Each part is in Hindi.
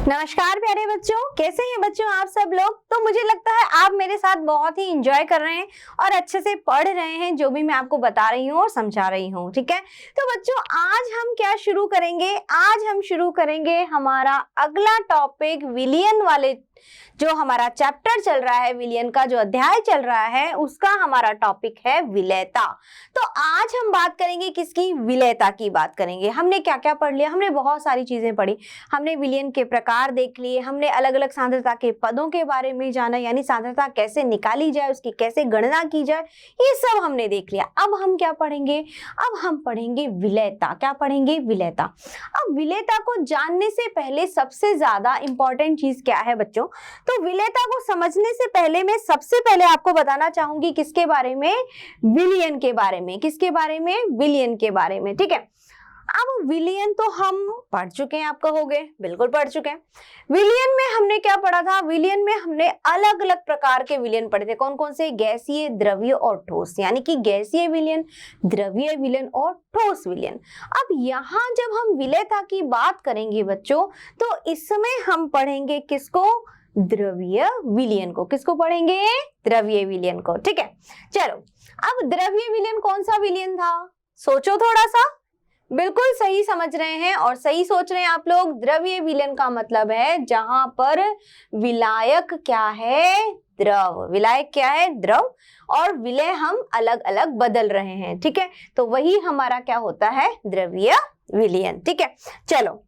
नमस्कार प्यारे बच्चों, कैसे हैं बच्चों आप सब लोग। तो मुझे लगता है आप मेरे साथ बहुत ही एंजॉय कर रहे हैं और अच्छे से पढ़ रहे हैं जो भी मैं आपको बता रही हूँ और समझा रही हूँ। ठीक है, तो बच्चों आज हम क्या शुरू करेंगे, आज हम शुरू करेंगे हमारा अगला टॉपिक विलियन वाले, जो हमारा चैप्टर चल रहा है, विलियन का जो अध्याय चल रहा है उसका हमारा टॉपिक है विलेयता। तो आज हम बात करेंगे किसकी, विलेयता की बात करेंगे। हमने क्या क्या पढ़ लिया, हमने बहुत सारी चीजें पढ़ी। हमने विलियन के प्रकार देख लिए, हमने अलग अलग सांद्रता के पदों के बारे में जाना, यानी सांद्रता कैसे निकाली जाए, उसकी कैसे गणना की जाए, ये सब हमने देख लिया। अब हम क्या पढ़ेंगे, अब हम पढ़ेंगे विलेयता। क्या पढ़ेंगे, विलेयता। अब विलेयता को जानने से पहले सबसे ज्यादा इंपॉर्टेंट चीज क्या है बच्चों, तो विलेयता को समझने से पहले मैं सबसे पहले आपको बताना चाहूंगी किसके बारे में, विलियन के बारे में। किसके बारे में, विलियन के बारे में। ठीक है, अब विलियन तो हम पढ़ चुके हैं, आप कहोगे बिल्कुल पढ़ चुके हैं। विलियन में हमने क्या पढ़ा था, विलियन में हमने अलग अलग प्रकार के विलियन पढ़े थे। कौन कौन से, गैसीय, द्रवीय और ठोस, यानी कि गैसीय विलियन, द्रवीय विलियन और ठोस विलियन। अब यहाँ जब हम विलेयता की बात करेंगे बच्चों, तो इसमें हम पढ़ेंगे किसको, द्रवीय विलियन को। किसको पढ़ेंगे, द्रवीय विलियन को। ठीक है, चलो अब द्रवीय विलियन कौन सा विलियन था, सोचो थोड़ा सा। बिल्कुल सही समझ रहे हैं और सही सोच रहे हैं आप लोग। द्रवीय विलयन का मतलब है जहां पर विलायक क्या है, द्रव। विलायक क्या है, द्रव, और विलय हम अलग अलग बदल रहे हैं। ठीक है, तो वही हमारा क्या होता है, द्रवीय विलयन। ठीक है, चलो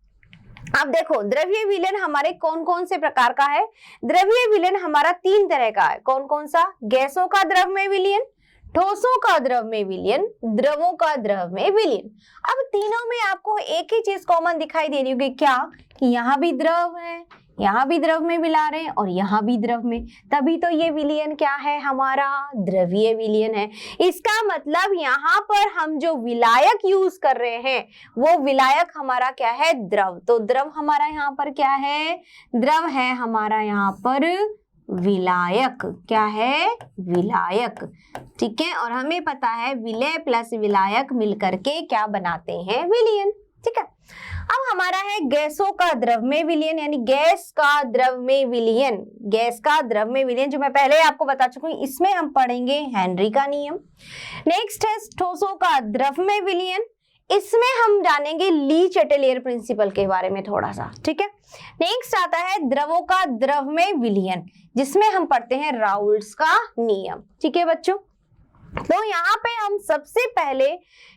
अब देखो द्रवीय विलयन हमारे कौन कौन से प्रकार का है। द्रवीय विलयन हमारा 3 तरह का है। कौन कौन सा, गैसों का द्रव में विलयन, ठोसों का द्रव में विलयन, द्रवों का द्रव में विलयन। अब तीनों में आपको एक ही चीज कॉमन दिखाई दे रही होगी, क्या, कि यहाँ भी द्रव है, यहाँ भी द्रव में मिला रहे हैं और यहाँ भी द्रव में, तभी तो ये विलयन क्या है, हमारा द्रवीय विलयन है। इसका मतलब यहाँ पर हम जो विलायक यूज कर रहे हैं वो विलायक हमारा क्या है, द्रव। तो द्रव हमारा यहाँ पर क्या है, द्रव है हमारा यहाँ पर विलायक। क्या है, विलायक। ठीक है, और हमें पता है विलय प्लस विलायक मिलकर के क्या बनाते हैं, विलयन। ठीक है, अब हमारा है गैसों का द्रव में विलयन, यानी गैस का द्रव में विलयन। गैस का द्रव में विलयन जो मैं पहले आपको बता चुकी हूँ, इसमें हम पढ़ेंगे हेनरी का नियम। नेक्स्ट है ठोसों का द्रव में विलयन, इसमें हम जानेंगे ली चैटेलियर प्रिंसिपल के बारे में थोड़ा सा। ठीक है, नेक्स्ट आता है द्रवों का द्रव में विलयन, जिसमें हम पढ़ते हैं राउल्ट्स का नियम। ठीक है बच्चों, तो यहाँ पे हम सबसे पहले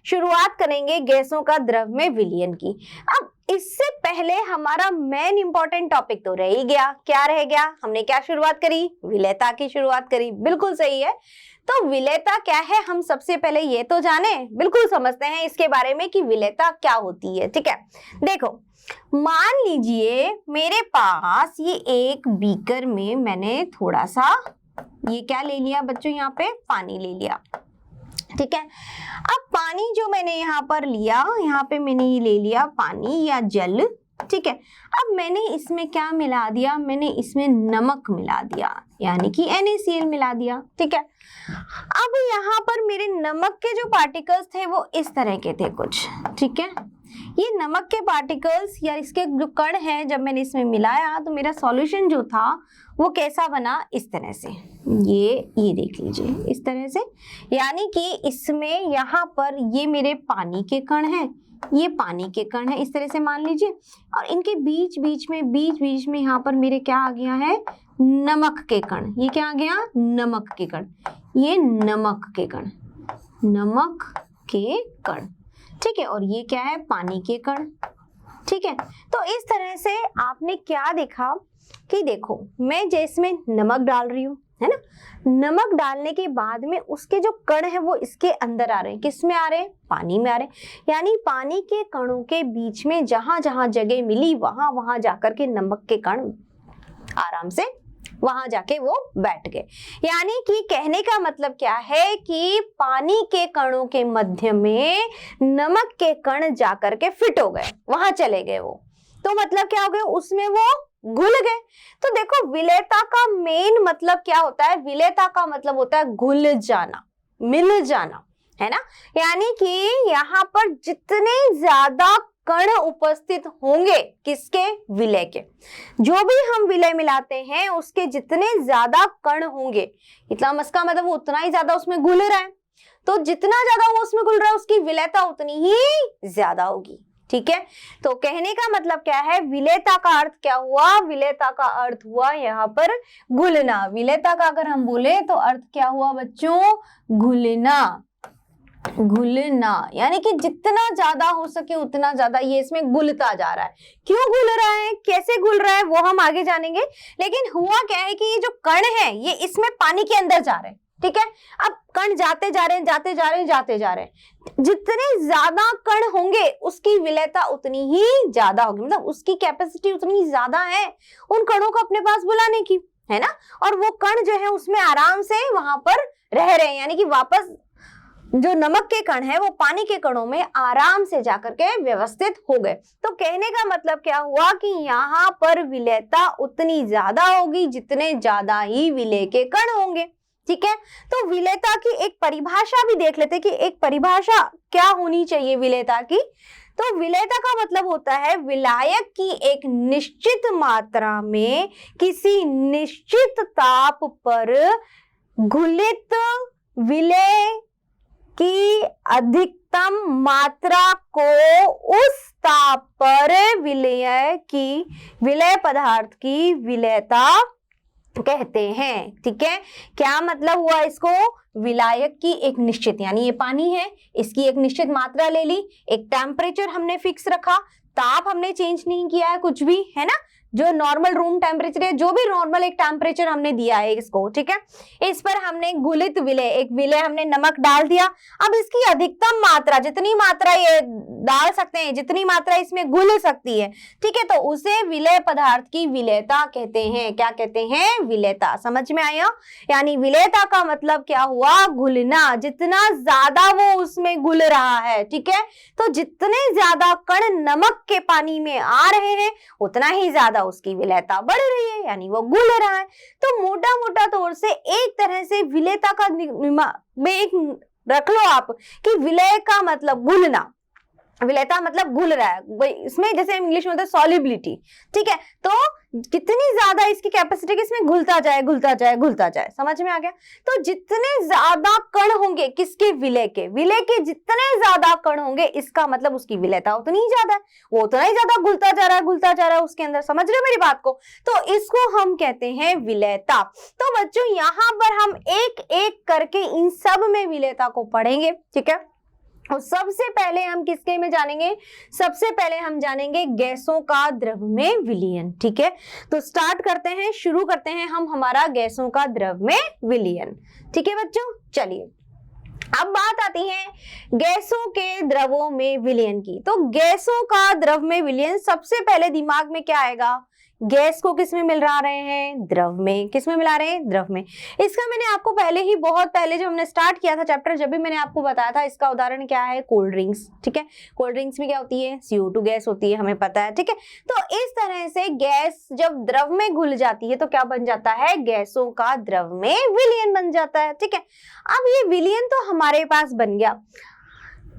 शुरुआत करेंगे गैसों का द्रव में विलयन की। अब इससे पहले हमारा मेन इंपॉर्टेंट टॉपिक तो रह ही गया, क्या रह गया, हमने क्या शुरुआत करी, विलेयता की शुरुआत करी। बिल्कुल सही है, तो विलेयता क्या है हम सबसे पहले ये तो जाने, बिल्कुल समझते हैं इसके बारे में कि विलेयता क्या होती है। ठीक है, देखो मान लीजिए मेरे पास ये एक बीकर में मैंने थोड़ा सा ये क्या ले लिया बच्चों, यहाँ पे पानी ले लिया। ठीक है, अब पानी जो मैंने यहाँ पर लिया, यहाँ पे मैंने ये ले लिया पानी या जल। ठीक है, अब मैंने इसमें क्या मिला दिया, मैंने इसमें नमक मिला दिया, यानी कि NaCl मिला दिया। ठीक है, अब यहाँ पर मेरे नमक के जो पार्टिकल्स थे वो इस तरह के थे कुछ। ठीक है, ये नमक के पार्टिकल्स या इसके जो कण है, जब मैंने इसमें मिलाया तो मेरा सॉल्यूशन जो था वो कैसा बना, इस तरह से। ये देख लीजिए इस तरह से, यानी कि इसमें यहाँ पर ये मेरे पानी के कण हैं, ये पानी के कण है, इस तरह से मान लीजिए, और इनके बीच बीच में यहाँ पर मेरे क्या आ गया है, नमक के कण। ये क्या आ गया, नमक के कण, ये नमक के कण, नमक के कण। ठीक है, और ये क्या है, पानी के कण। ठीक है, तो इस तरह से आपने क्या देखा कि देखो मैं जिसमें नमक डाल रही हूँ, है ना, नमक डालने के बाद में उसके जो कण है वो इसके अंदर आ रहे हैं, किस में आ रहे हैं, पानी में आ रहे हैं। यानी पानी के कणों के बीच में जहां जहां जगह मिली वहां वहां जाकर के नमक के कण आराम से वहां जाके वो बैठ गए। यानी कि कहने का मतलब क्या है कि पानी के कणों के मध्य में नमक के कण जाकर के फिट हो गए, वहां चले गए वो। तो मतलब क्या हो गया, उसमें वो घुल गए। तो देखो विलेयता का मेन मतलब क्या होता है, विलेयता का मतलब होता है घुल जाना, मिल जाना, है ना। यानी कि यहाँ पर जितने ज्यादा कण उपस्थित होंगे किसके, विलय के। जो भी हम विलय मिलाते हैं उसके जितने ज्यादा कण होंगे, इतना इसका मतलब वो उतना ही ज्यादा उसमें घुल रहा है, तो जितना ज्यादा वो उसमें घुल रहा है उसकी विलयता उतनी ही ज्यादा होगी। ठीक है, तो कहने का मतलब क्या है, विलेयता का अर्थ क्या हुआ, विलेयता का अर्थ हुआ यहाँ पर घुलना। विलेयता का अगर हम बोले तो अर्थ क्या हुआ बच्चों, घुलना। घुलना यानी कि जितना ज्यादा हो सके उतना ज्यादा ये इसमें घुलता जा रहा है। क्यों घुल रहा है, कैसे घुल रहा है वो हम आगे जानेंगे, लेकिन हुआ क्या है कि ये जो कण है ये इसमें पानी के अंदर जा रहे हैं। ठीक है, अब कण जाते जा रहे हैं, जाते जा रहे हैं, जाते जा रहे हैं, जितने ज्यादा कण होंगे उसकी विलेयता उतनी ही ज्यादा होगी, मतलब उसकी कैपेसिटी उतनी ज्यादा है उन कणों को अपने पास बुलाने की, है ना। और वो कण जो है उसमें आराम से वहां पर रह रहे हैं, यानी कि वापस जो नमक के कण है वो पानी के कणों में आराम से जाकर के व्यवस्थित हो गए। तो कहने का मतलब क्या हुआ कि यहाँ पर विलेयता उतनी ज्यादा होगी जितने ज्यादा ही विलेय के कण होंगे। ठीक है, तो विलेयता की एक परिभाषा भी देख लेते कि एक परिभाषा क्या होनी चाहिए विलेयता की। तो विलेयता का मतलब होता है विलायक की एक निश्चित मात्रा में किसी निश्चित ताप पर घुलित विलेय की अधिकतम मात्रा को उस ताप पर विलेय पदार्थ की विलेयता कहते हैं। ठीक है, क्या मतलब हुआ इसको, विलायक की एक निश्चित, यानी ये पानी है, इसकी एक निश्चित मात्रा ले ली, एक टेम्परेचर हमने फिक्स रखा, ताप हमने चेंज नहीं किया है कुछ भी, है ना, जो नॉर्मल रूम टेम्परेचर है, जो भी नॉर्मल एक टेम्परेचर हमने दिया है इसको। ठीक है, इस पर हमने घुलित विलेय, एक विलेय हमने नमक डाल दिया। अब इसकी अधिकतम मात्रा, जितनी मात्रा ये डाल सकते हैं, जितनी मात्रा इसमें घुल सकती है, ठीक है, तो उसे विलेय पदार्थ की विलेयता कहते हैं। क्या कहते हैं, विलेयता। समझ में आया, यानी विलेयता का मतलब क्या हुआ, घुलना, जितना ज्यादा वो उसमें घुल रहा है। ठीक है, तो जितने ज्यादा कण नमक के पानी में आ रहे हैं उतना ही ज्यादा उसकी विलेयता बढ़ रही है, यानी वो घुल रहा है। तो मोटा मोटा तौर से एक तरह से विलेयता का में एक रख लो आप कि विलेय का मतलब घुलना, विलेयता मतलब घुल रहा है, इसमें जैसे इंग्लिश में होता है सॉल्युबिलिटी। ठीक है, तो कितनी ज्यादा इसकी कैपेसिटी कि इसमें घुलता जाए, घुलता जाए, घुलता जाए। समझ में आ गया। तो जितने ज्यादा कण होंगे किसके, विलेय के जितने ज्यादा कण होंगे इसका मतलब उसकी विलेयता उतनी ही ज्यादा है, वो उतना ही ज्यादा घुलता जा रहा है, घुलता जा रहा है उसके अंदर। समझ रहे हो मेरी बात को, तो इसको हम कहते हैं विलेयता। तो बच्चों यहाँ पर हम एक एक करके इन सब में विलेयता को पढ़ेंगे। ठीक है, और सबसे पहले हम किसके में जानेंगे, सबसे पहले हम जानेंगे गैसों का द्रव में विलयन। ठीक है, तो स्टार्ट करते हैं, शुरू करते हैं हम हमारा गैसों का द्रव में विलयन। ठीक है बच्चों, चलिए अब बात आती है गैसों के द्रवों में विलयन की। तो गैसों का द्रव में विलयन, सबसे पहले दिमाग में क्या आएगा, गैस को किस में मिला रहे हैं, द्रव में। किस में मिला रहे हैं, द्रव में। इसका मैंने आपको पहले ही, बहुत पहले जब हमने स्टार्ट किया था चैप्टर, जब भी मैंने आपको बताया था, इसका उदाहरण क्या है, कोल्ड ड्रिंक्स। ठीक है, कोल्ड ड्रिंक्स में क्या होती है, CO2 गैस होती है, हमें पता है। ठीक है, तो इस तरह से गैस जब द्रव में घुल जाती है तो क्या बन जाता है, गैसों का द्रव में विलयन बन जाता है। ठीक है, अब ये विलयन तो हमारे पास बन गया।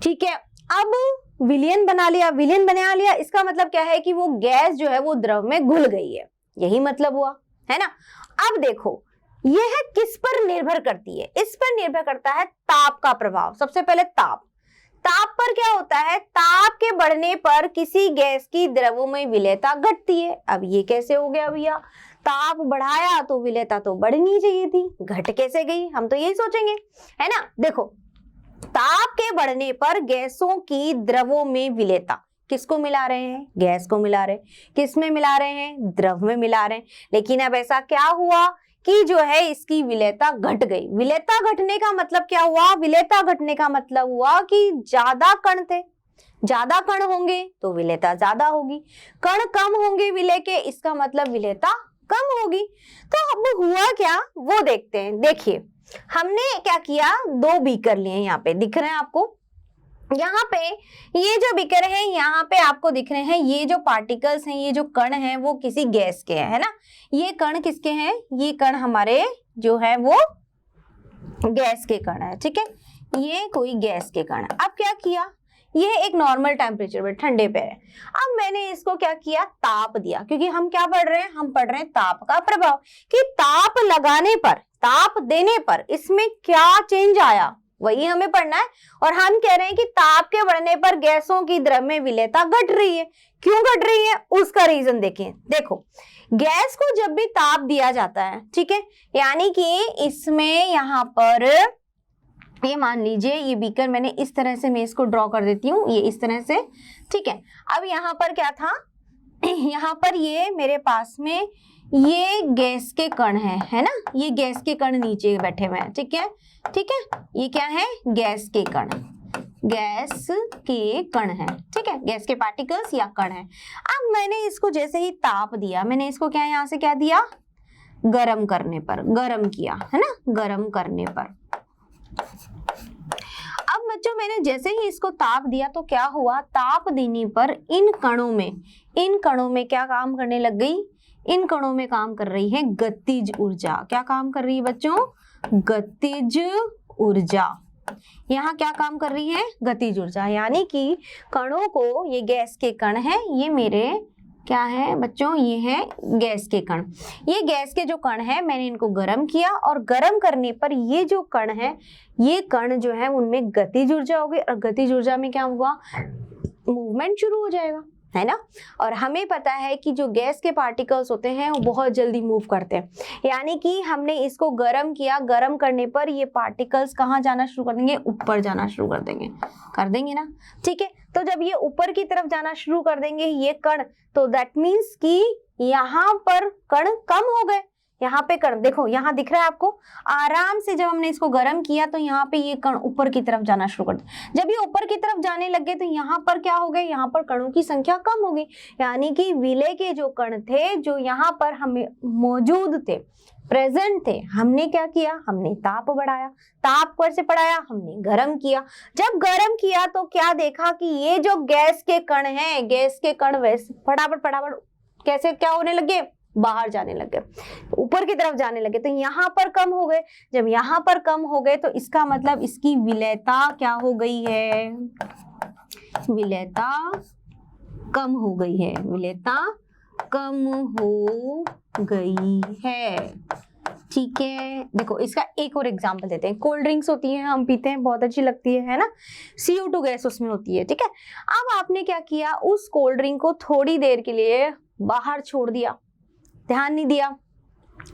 ठीक है, अब विलयन बना लिया, इसका मतलब क्या है कि वो गैस जो है वो द्रव में घुल गई है, यही मतलब हुआ, है ना। अब देखो यह किस पर निर्भर करती है, इस पर निर्भर करता है ताप का प्रभाव। सबसे पहले ताप पर क्या होता है, ताप के बढ़ने पर किसी गैस की द्रवों में विलेयता घटती है। अब ये कैसे हो गया भैया, ताप बढ़ाया तो विलेयता तो बढ़नी चाहिए थी, घट कैसे गई, हम तो यही सोचेंगे, है ना। देखो ताप के बढ़ने पर गैसों की द्रवों में विलेयता, किसको मिला रहे हैं, गैस को मिला रहे हैं। किस में मिला रहे हैं, द्रव में मिला रहे हैं। लेकिन अब ऐसा क्या हुआ कि जो है इसकी विलेयता घट गई। विलेयता घटने का मतलब क्या हुआ, विलेयता घटने का मतलब हुआ कि ज्यादा कण थे, ज्यादा कण होंगे तो विलेयता ज्यादा होगी, कण कम होंगे विलेय के, इसका मतलब विलेयता कम होगी। तो अब हुआ क्या वो देखते हैं। देखिए हमने क्या किया, 2 बीकर लिए, यहाँ पे दिख रहे हैं आपको, यहाँ पे ये जो बीकर है यहाँ पे आपको दिख रहे हैं, ये जो पार्टिकल्स हैं, ये जो कण हैं वो किसी गैस के हैं, है ना। ये कण किसके हैं, ये कण हमारे जो है वो गैस के कण है। ठीक है, ये कोई गैस के कण है। अब क्या किया, ये एक नॉर्मल टेम्परेचर पे, ठंडे पे है। अब मैंने इसको क्या किया, ताप दिया, क्योंकि हम क्या पढ़ रहे हैं, हम पढ़ रहे हैं ताप का प्रभाव, कि ताप लगाने पर, ताप देने पर इसमें क्या चेंज आया, वही हमें पढ़ना है। और हम कह रहे हैं कि ताप के बढ़ने पर गैसों की द्रव्य विलेयता घट रही है। क्यों घट रही है, उसका रीजन देखें। देखो, गैस को जब भी ताप दिया जाता है, ठीक है, यानी कि इसमें यहाँ पर ये मान लीजिए, ये बीकर मैंने इस तरह से, मैं इसको ड्रॉ कर देती हूँ, ये इस तरह से, ठीक है। अब यहाँ पर क्या था, यहाँ पर ये मेरे पास में ये गैस के कण है ना, ये गैस के कण नीचे बैठे हुए हैं, ठीक है, ठीक है। ये क्या है, गैस के कण, गैस के कण है, ठीक है, गैस के पार्टिकल्स या कण है। अब मैंने इसको जैसे ही ताप दिया, मैंने इसको क्या यहाँ से क्या दिया, गरम करने पर, गरम किया है ना, गरम करने पर। अब बच्चों मैंने जैसे ही इसको ताप दिया तो क्या हुआ, ताप देने पर इन कणों में क्या काम करने लग गई, इन कणों में काम कर रही है गतिज ऊर्जा। क्या काम कर रही है बच्चों, गतिज ऊर्जा। यहाँ क्या काम कर रही है, गतिज ऊर्जा, यानी कि कणों को, ये गैस के कण है, ये मेरे क्या है बच्चों, ये है गैस के कण। ये गैस के जो कण है, मैंने इनको गर्म किया, और गर्म करने पर ये जो कण है, ये कण जो है उनमें गतिज ऊर्जा हो गई, और गतिज ऊर्जा में क्या हुआ, मूवमेंट शुरू हो जाएगा, है ना। और हमें पता है कि जो गैस के पार्टिकल्स होते हैं वो बहुत जल्दी मूव करते हैं, यानी कि हमने इसको गर्म किया, गर्म करने पर ये पार्टिकल्स कहाँ जाना शुरू कर देंगे, ऊपर जाना शुरू कर देंगे ना, ठीक है। तो जब ये ऊपर की तरफ जाना शुरू कर देंगे ये कण, तो दैट मीन्स कि यहाँ पर कण कम हो गए, यहाँ पे कण देखो, यहाँ दिख रहा है आपको, आराम से जब हमने इसको गर्म किया तो यहाँ पे ये कण ऊपर की तरफ जाना शुरू कर दिया। जब ये ऊपर की तरफ जाने लगे तो यहाँ पर क्या हो गए, यहाँ पर कणों की संख्या कम हो गई, यानी कि विलेय के जो कण थे, जो यहाँ पर हमें मौजूद थे, प्रेजेंट थे, हमने क्या किया, हमने ताप बढ़ाया। ताप कैसे बढ़ाया, हमने गर्म किया। जब गर्म किया तो क्या देखा कि ये जो गैस के कण हैं, गैस के कण वैसे फटाफट कैसे क्या होने लगे, बाहर जाने लगे, ऊपर की तरफ जाने लगे, तो यहाँ पर कम हो गए। जब यहाँ पर कम हो गए तो इसका मतलब इसकी विलेयता क्या हो गई है, विलेयता कम हो गई है, विलेयता कम हो गई है, ठीक है। देखो इसका एक और एग्जांपल देते हैं। कोल्ड ड्रिंक्स होती हैं, हम पीते हैं, बहुत अच्छी लगती है ना, CO2 गैस उसमें होती है, ठीक है। अब आपने क्या किया, उस कोल्ड ड्रिंक को थोड़ी देर के लिए बाहर छोड़ दिया, ध्यान नहीं दिया,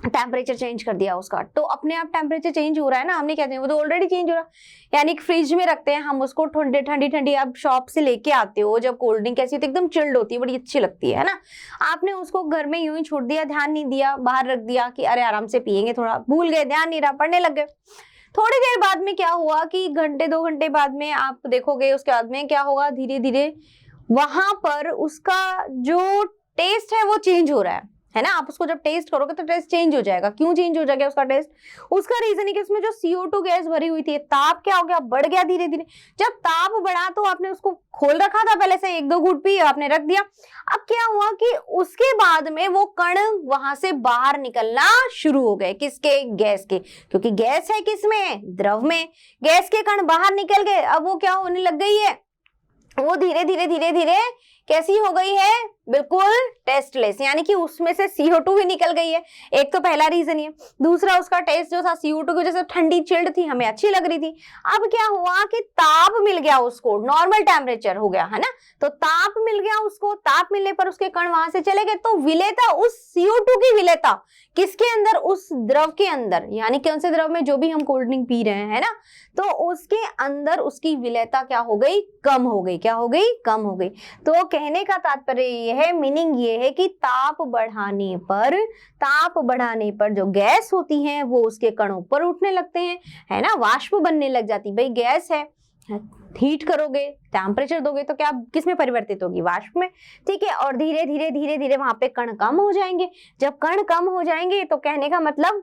टेम्परेचर चेंज कर दिया उसका, तो अपने आप टेम्परेचर चेंज हो रहा है ना, हमने क्या, वो तो ऑलरेडी चेंज हो रहा है। यानी कि फ्रिज में रखते हैं हम उसको, ठंडी आप शॉप से लेके आते हो, जब कोल्ड ड्रिंक कैसी होती है, एकदम चिल्ड होती है, बड़ी अच्छी लगती है ना। आपने उसको घर में यूं ही छोड़ दिया, ध्यान नहीं दिया, बाहर रख दिया कि अरे आराम से पियेंगे, थोड़ा भूल गए, ध्यान नहीं रहा, पढ़ने लग गए। थोड़ी देर बाद में क्या हुआ कि घंटे 2 घंटे बाद में आप देखोगे, उसके बाद में क्या होगा, धीरे धीरे वहां पर उसका जो टेस्ट है वो चेंज हो रहा है ना। आप उसको जब टेस्ट करोगे तो टेस्ट चेंज हो जाएगा। क्यों चेंज हो जाएगा उसका टेस्ट, उसका रीजन है कि उसमें जो CO2 गैस भरी हुई थी, ताप क्या हो गया, बढ़ गया धीरे धीरे। जब ताप बढ़ा तो आपने उसको खोल रखा था, पहले से 1-2 घूंट पी, आपने रख दिया। अब क्या हुआ कि उसके बाद में वो कण वहां से बाहर निकलना शुरू हो गए, किसके, गैस के, क्योंकि गैस है किसमें, द्रव में, गैस के कण बाहर निकल गए। अब वो क्या होने लग गई है, वो धीरे धीरे कैसी हो गई है, बिल्कुल टेस्टलेस, यानी कि उसमें से CO2 भी निकल गई है। एक तो पहला रीजन ये, दूसरा उसका टेस्ट जो था CO2 की वजह से ठंडी चिल्ड थी, हमें अच्छी लग रही थी। अब क्या हुआ कि ताप मिल गया उसको, नॉर्मल टेम्परेचर हो गया है ना, तो ताप मिल गया उसको, ताप मिलने पर उसके कण वहां से चले गए, तो विलेयता, उस CO2 की विलेयता किसके अंदर, उस द्रव के अंदर, यानी कौन से द्रव में, जो भी हम कोल्ड ड्रिंक पी रहे हैं ना, तो उसके अंदर उसकी विलेयता क्या हो गई, कम हो गई। क्या हो गई, कम हो गई। तो कहने का तात्पर्य ये है, मीनिंग ये है कि ताप बढ़ाने पर जो गैस होती है वो उसके कणों पर उठने लगते हैं, है ना, वाष्प बनने लग जाती। भाई गैस है, हीट करोगे, टेम्परेचर दोगे तो क्या किस में परिवर्तित होगी, वाष्प में, ठीक है। और धीरे धीरे वहां पे कण कम हो जाएंगे। जब कण कम हो जाएंगे तो कहने का मतलब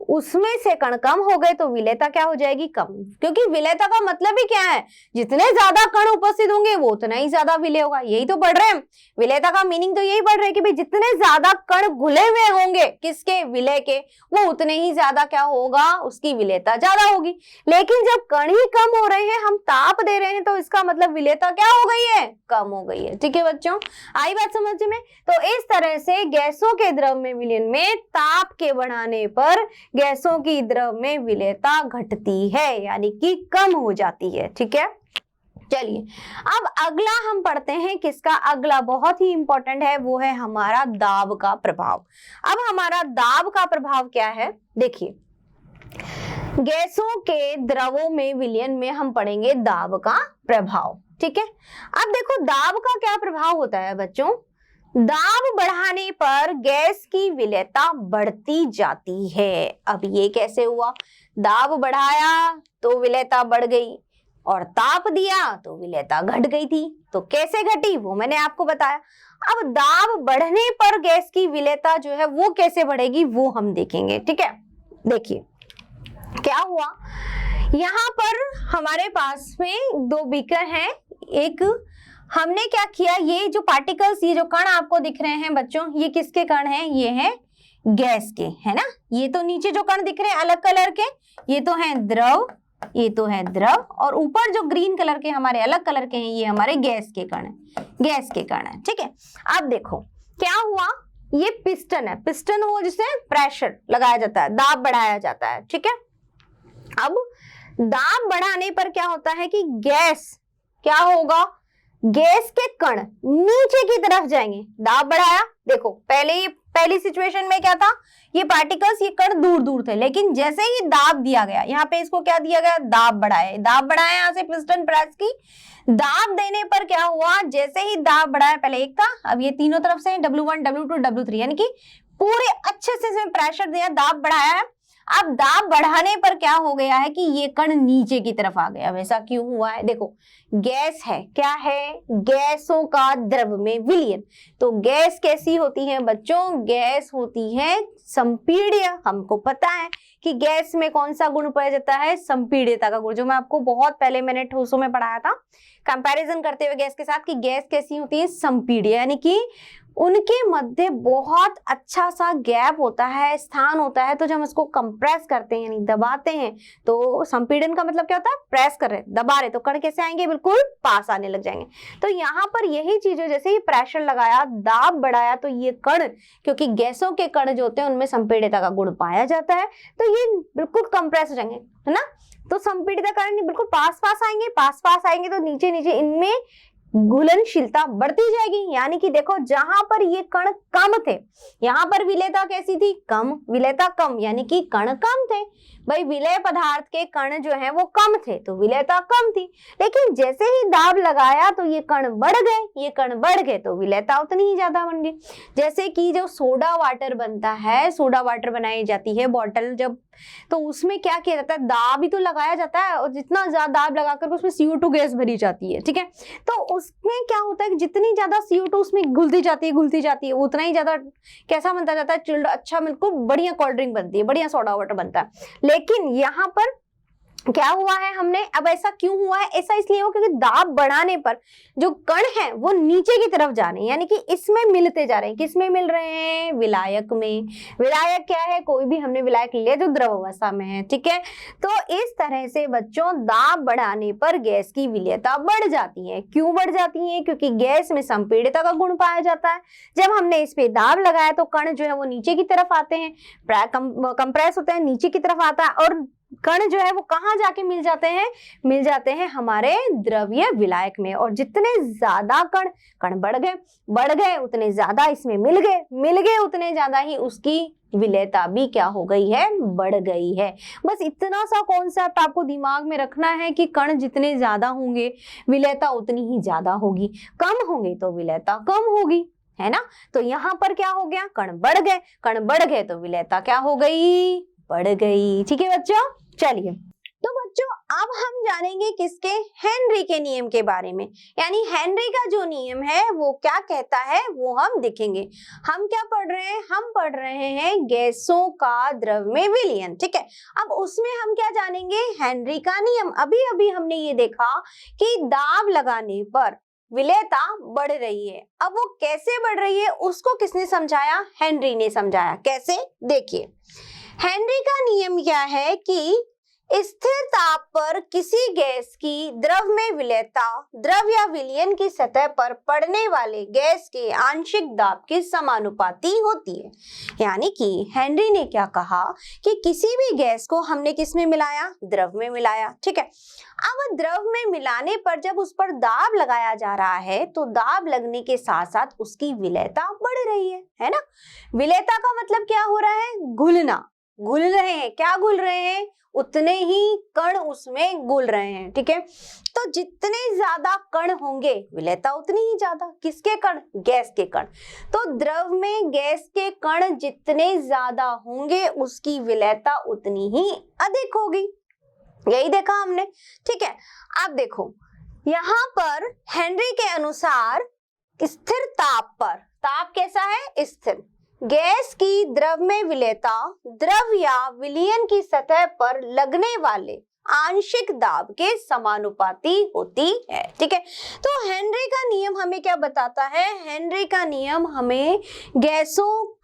उसमें से कण कम हो गए तो विलेयता क्या हो जाएगी, कम, क्योंकि विलेयता का मतलब ही क्या है, जितने ज्यादा कण उपस्थित होंगे वो उतना ही ज्यादा विलेय होगा। यही तो पढ़ रहे हैं, विलेयता का मीनिंग तो यही पढ़ रहे हैं कि भाई जितने ज्यादा कण घुले हुए होंगे किसके, विलेय के, वो उतने ही ज्यादा क्या होगा, उसकी विलेयता ज्यादा होगी। लेकिन जब कण ही कम हो रहे हैं, हम ताप दे रहे हैं तो इसका मतलब विलेयता क्या हो गई है, कम हो गई है। ठीक है बच्चों, आई बात समझ में। तो इस तरह से गैसों के द्रव में विलयन में ताप के बढ़ाने पर गैसों की द्रव में विलेयता घटती है, यानी कि कम हो जाती है। ठीक है, चलिए अब अगला हम पढ़ते हैं किसका, अगला बहुत ही इंपॉर्टेंट है, वो है हमारा दाब का प्रभाव। अब हमारा दाब का प्रभाव क्या है, देखिए गैसों के द्रवों में विलयन में हम पढ़ेंगे दाब का प्रभाव। ठीक है, अब देखो दाब का क्या प्रभाव होता है बच्चों, दाब बढ़ाने पर गैस की विलेयता बढ़ती जाती है। अब ये कैसे हुआ, दाब बढ़ाया तो विलेयता बढ़ गई और ताप दिया तो विलेयता घट गई थी। तो कैसे घटी वो मैंने आपको बताया। अब दाब बढ़ने पर गैस की विलेयता जो है वो कैसे बढ़ेगी वो हम देखेंगे। ठीक है, देखिए क्या हुआ, यहाँ पर हमारे पास में दो बीकर हैं, एक हमने क्या किया, ये जो पार्टिकल्स, ये जो कण आपको दिख रहे हैं बच्चों, ये किसके कण हैं, ये हैं गैस के, है ना। ये तो नीचे जो कण दिख रहे हैं अलग कलर के, ये तो हैं द्रव, ये तो है द्रव, और ऊपर जो ग्रीन कलर के हमारे अलग कलर के हैं ये हमारे गैस के कण है, गैस के कण है। ठीक है, अब देखो क्या हुआ, ये पिस्टन है, पिस्टन वो जिससे प्रेशर लगाया जाता है, दाब बढ़ाया जाता है। ठीक है, अब दाब बढ़ाने पर क्या होता है कि गैस क्या होगा, गैस के कण नीचे की तरफ जाएंगे। दाब बढ़ाया, देखो पहली सिचुएशन में क्या था, ये पार्टिकल्स, ये कण दूर दूर थे, लेकिन जैसे ही दाब दिया गया, यहाँ पे इसको क्या दिया गया, दाब बढ़ाया, दाब बढ़ाया, यहाँ से पिस्टन प्रेस की, दाब देने पर क्या हुआ, जैसे ही दाब बढ़ाया, पहले एक था, अब ये तीनों तरफ से W1 W2 W3, यानी कि पूरे अच्छे से इसमें प्रेशर दिया, दाब बढ़ाया है। अब दाब बढ़ाने पर क्या हो गया है कि ये कण नीचे की तरफ आ गया। वैसा क्यों हुआ है, देखो गैस है, क्या है, गैसों का द्रव में विलयन। तो गैस कैसी होती है बच्चों, गैस होती है संपीड्य। हमको पता है कि गैस में कौन सा गुण पाया जाता है, संपीड्यता का गुण, जो मैं आपको बहुत पहले मैंने ठोसों में पढ़ाया था कंपैरिजन करते हुए गैस के साथ, कि गैस कैसी होती है, संपीड्य, यानी कि उनके मध्य बहुत अच्छा सा गैप होता है, स्थान होता है। तो जब हम इसको कंप्रेस करते हैं यानी दबाते हैं, तो संपीड़न का मतलब क्या होता है, प्रेस कर रहे, दबा रहे, तो कण कैसे आएंगे, बिल्कुल पास आने लग जाएंगे। तो यहाँ पर यही चीज है, जैसे ही प्रेशर लगाया, दाब बढ़ाया, तो ये कण, क्योंकि गैसों के कण जो होते हैं उनमें संपीड्यता का गुण पाया जाता है, तो ये बिल्कुल कंप्रेस हो जाएंगे, है ना। तो संपीड़ित कण बिल्कुल पास पास आएंगे, पास पास आएंगे, तो नीचे नीचे इनमें घुलनशीलता बढ़ती जाएगी। यानी कि देखो जहां पर ये कण कम थे, यहाँ पर विलेयता कैसी थी, कम, विलेयता कम, यानी कि कण कम थे। भाई विलेय पदार्थ के कण जो है वो कम थे, तो विलेयता कम थी। लेकिन जैसे ही दाब लगाया तो ये कण बढ़ गए, ये कण बढ़ गए, तो विलेयता उतनी ही ज्यादा बन गई। जैसे कि जो सोडा वाटर बनता है, सोडा वाटर बनाई जाती है बॉटल जब, तो उसमें क्या किया जाता है, दाब ही तो लगाया जाता है, और जितना ज्यादा दाब लगाकर उसमें CO2 गैस भरी जाती है। ठीक है, तो उसमें क्या होता है कि जितनी ज्यादा CO2 उसमें घुलती जाती है, उतना ही ज्यादा कैसा बनता जाता है, चिल्ड, अच्छा बिल्कुल बढ़िया कोल्ड ड्रिंक बनती है, बढ़िया सोडा वाटर बनता है। लेकिन यहाँ पर क्या हुआ है, हमने, अब ऐसा क्यों हुआ है, ऐसा इसलिए हुआ क्योंकि दाब बढ़ाने पर जो कण है वो नीचे की तरफ जा रहे हैं, यानी कि इसमें मिलते जा रहे हैं। किसमें मिल रहे हैं, विलायक में। विलायक क्या है, कोई भी हमने विलायक लिया जो द्रव अवस्था में है। ठीक है, तो इस तरह से बच्चों दाब बढ़ाने पर गैस की विलेयता बढ़ जाती है। क्यों बढ़ जाती है, क्योंकि गैस में संपीड़ितता का गुण पाया जाता है। जब हमने इस पे दाब लगाया तो कण जो है वो नीचे की तरफ आते हैं, कंप्रेस होते हैं, नीचे की तरफ आता है, और कण जो है वो कहाँ जाके मिल जाते हैं हमारे द्रव्य विलायक में। और जितने ज्यादा कण बढ़ गए उतने ज्यादा इसमें मिल गए उतने ज्यादा ही उसकी विलेयता भी क्या हो गई है, बढ़ गई है। बस इतना सा कॉन्सेप्ट आपको दिमाग में रखना है कि कण जितने ज्यादा होंगे विलेयता उतनी ही ज्यादा होगी, कम होंगे तो विलेयता कम होगी, है ना। तो यहाँ पर क्या हो गया, कण बढ़ गए तो विलेयता क्या हो गई, बढ़ गई। ठीक है बच्चों, चलिए तो बच्चों अब हम जानेंगे किसके, हेनरी के नियम के बारे में। यानी हेनरी का जो नियम है वो क्या कहता है वो हम देखेंगे। हम क्या पढ़ रहे हैं, हम पढ़ रहे हैं गैसों का द्रव में विलयन। ठीक है, अब उसमें हम क्या जानेंगे, हेनरी का नियम। अभी अभी हमने ये देखा कि दाब लगाने पर विलेयता बढ़ रही है। अब वो कैसे बढ़ रही है उसको किसने समझाया, हेनरी ने समझाया। कैसे, देखिए हेनरी का नियम क्या है कि स्थिर ताप पर किसी गैस की द्रव में विलेयता द्रव या विलयन की सतह पर पड़ने वाले गैस के आंशिक दाब के समानुपाती होती है। यानी कि हेनरी ने क्या कहा कि किसी भी गैस को हमने किस में मिलाया, द्रव में मिलाया, ठीक है। अब द्रव में मिलाने पर जब उस पर दाब लगाया जा रहा है तो दाब लगने के साथ साथ उसकी विलेयता बढ़ रही है ना। विलेयता का मतलब क्या हो रहा है, घुलना, घुल रहे हैं, क्या घुल रहे हैं, उतने ही कण उसमें घुल रहे हैं, ठीक है। तो जितने ज्यादा कण होंगे विलेयता उतनी ही ज्यादा, किसके कण, गैस के कण। तो द्रव में गैस के कण जितने ज्यादा होंगे उसकी विलेयता उतनी ही अधिक होगी, यही देखा हमने, ठीक है। अब देखो यहाँ पर हेनरी के अनुसार स्थिर ताप पर, ताप कैसा है, स्थिर, गैस की द्रव में विलेयता द्रव या विलयन की सतह पर लगने वाले आंशिक दाब के समानुपाती होती है, ठीक है। तो हेनरी का नियम हमें क्या बताता है, हेनरी का नियम हमें गैसों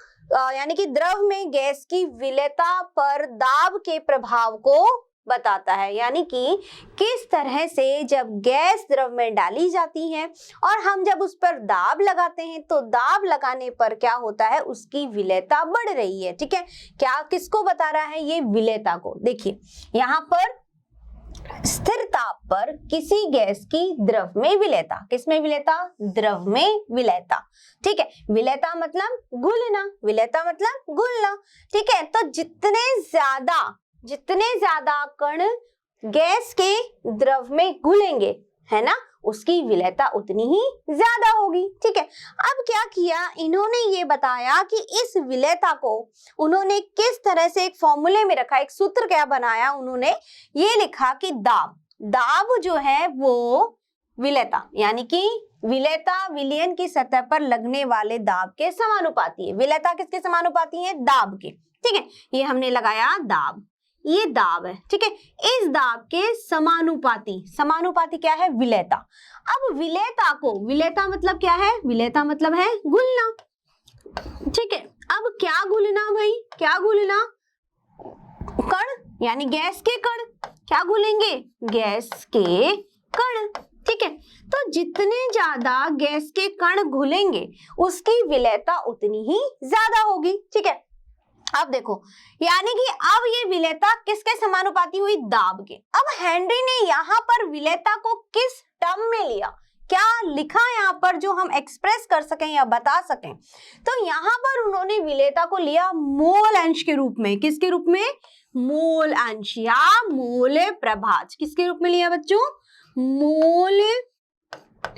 यानी कि द्रव में गैस की विलेयता पर दाब के प्रभाव को बताता है। यानी कि किस तरह से जब गैस द्रव में डाली जाती है और हम जब उस पर दाब लगाते हैं तो दाब लगाने पर क्या होता है, उसकी विलेयता बढ़ रही है, ठीक है। क्या किसको बता रहा है, ये विलेयता को। देखिए यहाँ पर स्थिर ताप पर किसी गैस की द्रव में विलेयता, किसमें विलेयता, द्रव में विलेयता, ठीक है। विलेयता मतलब घुलना, विलेयता मतलब घुलना, ठीक है। तो जितने ज्यादा कण गैस के द्रव में घुलेंगे, है ना, उसकी विलेयता उतनी ही ज्यादा होगी, ठीक है। अब क्या किया इन्होंने, ये बताया कि इस विलेयता को उन्होंने किस तरह से एक फॉर्मूले में रखा, एक सूत्र क्या बनाया उन्होंने, ये लिखा कि दाब जो है वो विलेयता, यानी कि विलेयता विलयन की सतह पर लगने वाले दाब के समानुपाती है। विलेयता किसके समानुपाती है, दाब के, ठीक है। ये हमने लगाया दाब, ये दाब है, ठीक है। इस दाब के समानुपाती, समानुपाती क्या है, विलेयता। अब विलेयता को, विलेयता मतलब क्या है, विलेयता मतलब है घुलना, ठीक है। अब क्या घुलना भाई, क्या घुलना, कण यानी गैस के कण, क्या घुलेंगे, गैस के कण, ठीक है। तो जितने ज्यादा गैस के कण घुलेंगे उसकी विलेयता उतनी ही ज्यादा होगी, ठीक है। अब देखो यानी कि अब ये विलेयता किसके समानुपाती हुई, दाब के। अब हेनरी ने यहाँ पर विलेयता को किस टर्म में लिया, क्या लिखा यहाँ पर जो हम एक्सप्रेस कर सकें या बता सकें, तो यहाँ पर उन्होंने विलेयता को लिया मोल अंश के रूप में, किसके रूप में, मोल अंश या मोल प्रभाज, किसके रूप में लिया बच्चों,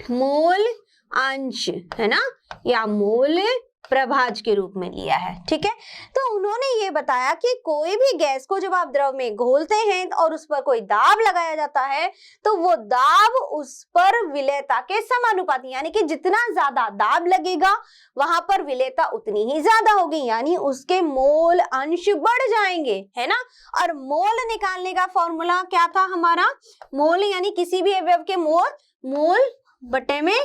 मोल अंश, है ना, या मोल प्रभाज के रूप में लिया है, ठीक है। तो उन्होंने ये बताया कि कोई भी गैस को जब आप द्रव में घोलते हैं और उस पर कोई दाब लगाया जाता है तो वो दाब उस पर विलेयता के समानुपाती, यानी कि जितना ज्यादा दाब लगेगा वहां पर विलेयता उतनी ही ज्यादा होगी, यानी उसके मोल अंश बढ़ जाएंगे, है ना। और मोल निकालने का फॉर्मूला क्या था हमारा, मोल यानी किसी भी अवयव के मोल बटे में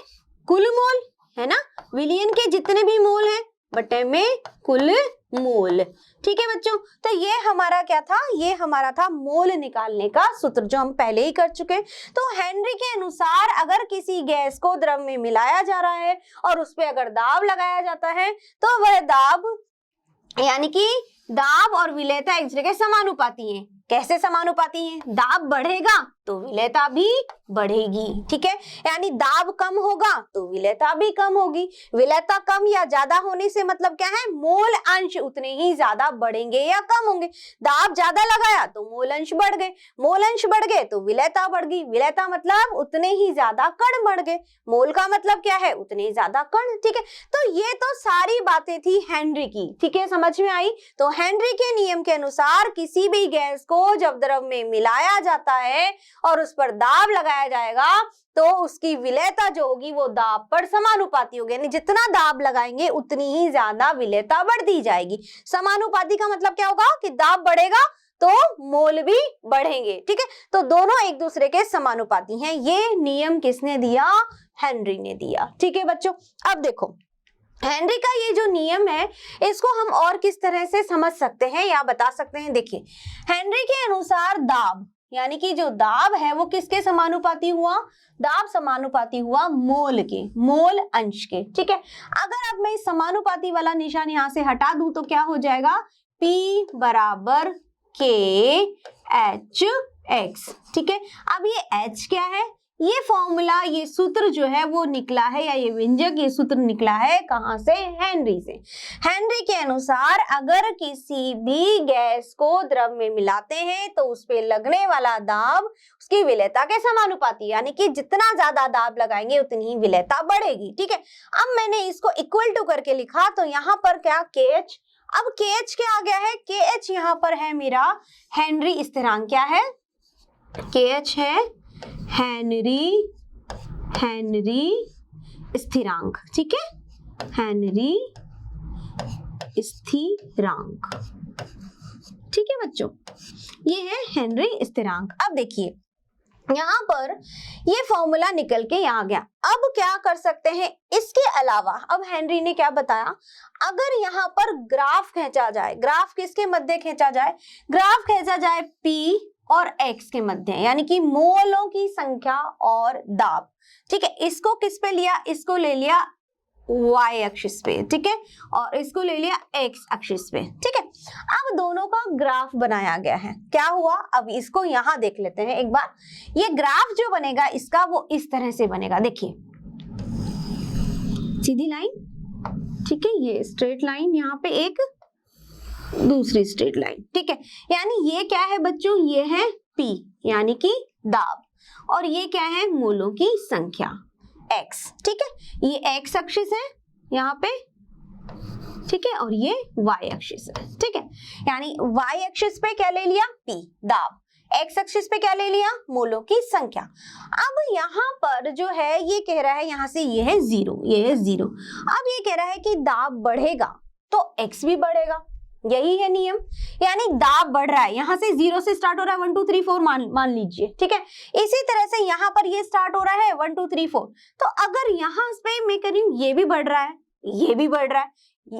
कुल मोल, है ना, विलयन के जितने भी मोल हैं बटे में कुल मोल, ठीक है बच्चों। तो ये हमारा क्या था, ये हमारा था मोल निकालने का सूत्र जो हम पहले ही कर चुके। तो हेनरी के अनुसार अगर किसी गैस को द्रव में मिलाया जा रहा है और उस पर अगर दाब लगाया जाता है तो वह दाब यानी कि दाब और विलेयता एक दूसरे के समानुपाती हैं। कैसे समानुपाती हैं, दाब बढ़ेगा तो विलेयता भी बढ़ेगी, ठीक है। यानी दाब कम होगा तो विलेयता भी कम होगी। विलेयता कम या ज्यादा होने से मतलब क्या है, मोल अंश उतने ही ज्यादा बढ़ेंगे या कम होंगे। दाब ज्यादा लगाया तो मोल अंश बढ़ गए, मोल अंश बढ़ गए तो विलेयता बढ़ गई, विलेयता मतलब उतने ही ज्यादा कण बढ़ गए, मोल का मतलब क्या है, उतने ही ज्यादा कण, ठीक है। तो ये तो सारी बातें थी हेनरी की, ठीक है, समझ में आई। तो हेनरी के नियम के अनुसार किसी भी गैस को जब द्रव में मिलाया जाता है और उस पर दाब लगाया जाएगा तो उसकी विलेयता जो होगी वो दाब पर समानुपाती होगी, यानी जितना दाब लगाएंगे उतनी ही ज्यादा विलेयता बढ़ती जाएगी। समानुपाती का मतलब क्या होगा कि दाब बढ़ेगा तो मोल भी बढ़ेंगे, ठीक है। तो दोनों एक दूसरे के समानुपाती हैं। ये नियम किसने दिया, हेनरी ने दिया, ठीक है बच्चों। अब देखो हेनरी का ये जो नियम है इसको हम और किस तरह से समझ सकते हैं या बता सकते हैं। देखिए, हेनरी के अनुसार दाब यानी कि जो दाब है वो किसके समानुपाती हुआ, दाब समानुपाती हुआ मोल के, मोल अंश के। ठीक है, अगर अब मैं इस समानुपाती वाला निशान यहां से हटा दूं तो क्या हो जाएगा, P बराबर K H X। ठीक है, अब ये H क्या है, ये फॉर्मूला, ये सूत्र जो है वो निकला है, या ये व्यंजक, ये सूत्र निकला है कहां से, हेनरी से। हेनरी के अनुसार अगर किसी भी गैस को द्रव में मिलाते हैं तो उस पे लगने वाला दाब उसकी विलेयता के समानुपाती, यानी कि जितना ज्यादा दाब लगाएंगे उतनी ही विलेयता बढ़ेगी। ठीक है, अब मैंने इसको इक्वल टू करके लिखा तो यहाँ पर क्या, KH। अब KH क्या आ गया है, KH यहाँ पर है मेरा हेनरी स्थिरांक। क्या है, KH है हेनरी स्थिरांक। ठीक है, हेनरी स्थिरांक। ठीक है बच्चों, ये है हेनरी स्थिरांक। अब देखिए यहाँ पर ये फॉर्मूला निकल के यहाँ गया। अब क्या कर सकते हैं इसके अलावा, अब हेनरी ने क्या बताया, अगर यहाँ पर ग्राफ खींचा जाए, ग्राफ किसके मध्य खींचा जाए, ग्राफ खींचा जाए P और X के मध्य, यानी कि मोलों की संख्या और दाब। ठीक है, इसको किस पे लिया, इसको ले लिया Y एक्सिस पे। ठीक है, और इसको ले लिया X एक्सिस पे। ठीक है, अब दोनों का ग्राफ बनाया गया है। क्या हुआ, अब इसको यहां देख लेते हैं एक बार। ये ग्राफ जो बनेगा इसका वो इस तरह से बनेगा। देखिए, सीधी लाइन, ठीक है, ये स्ट्रेट लाइन, यहाँ पे एक दूसरी स्ट्रेट लाइन। ठीक है, यानी ये क्या है बच्चों, ये है P यानी कि दाब, और ये क्या है, मोलों की संख्या X। ठीक है, ये X एक्सिस है यहाँ पे, ठीक है, और ये Y एक्सिस है। ठीक है, यानी Y एक्सिस पे क्या ले लिया, P दाब, X एक्सिस पे क्या ले लिया, मोलों की संख्या। अब यहाँ पर जो है ये कह रहा है यहाँ से ये है 0, ये है 0। अब ये कह रहा है कि दाब बढ़ेगा तो X भी बढ़ेगा, यही है नियम, यानी दाब बढ़ रहा है। यहाँ से 0 से स्टार्ट हो रहा है, 1 2 3 4 मान लीजिए। ठीक है, इसी तरह से यहाँ पर ये स्टार्ट हो रहा है 1 2 3 4। तो अगर यहाँ पे मैं कह रही हूँ ये भी बढ़ रहा है, ये भी बढ़ रहा है,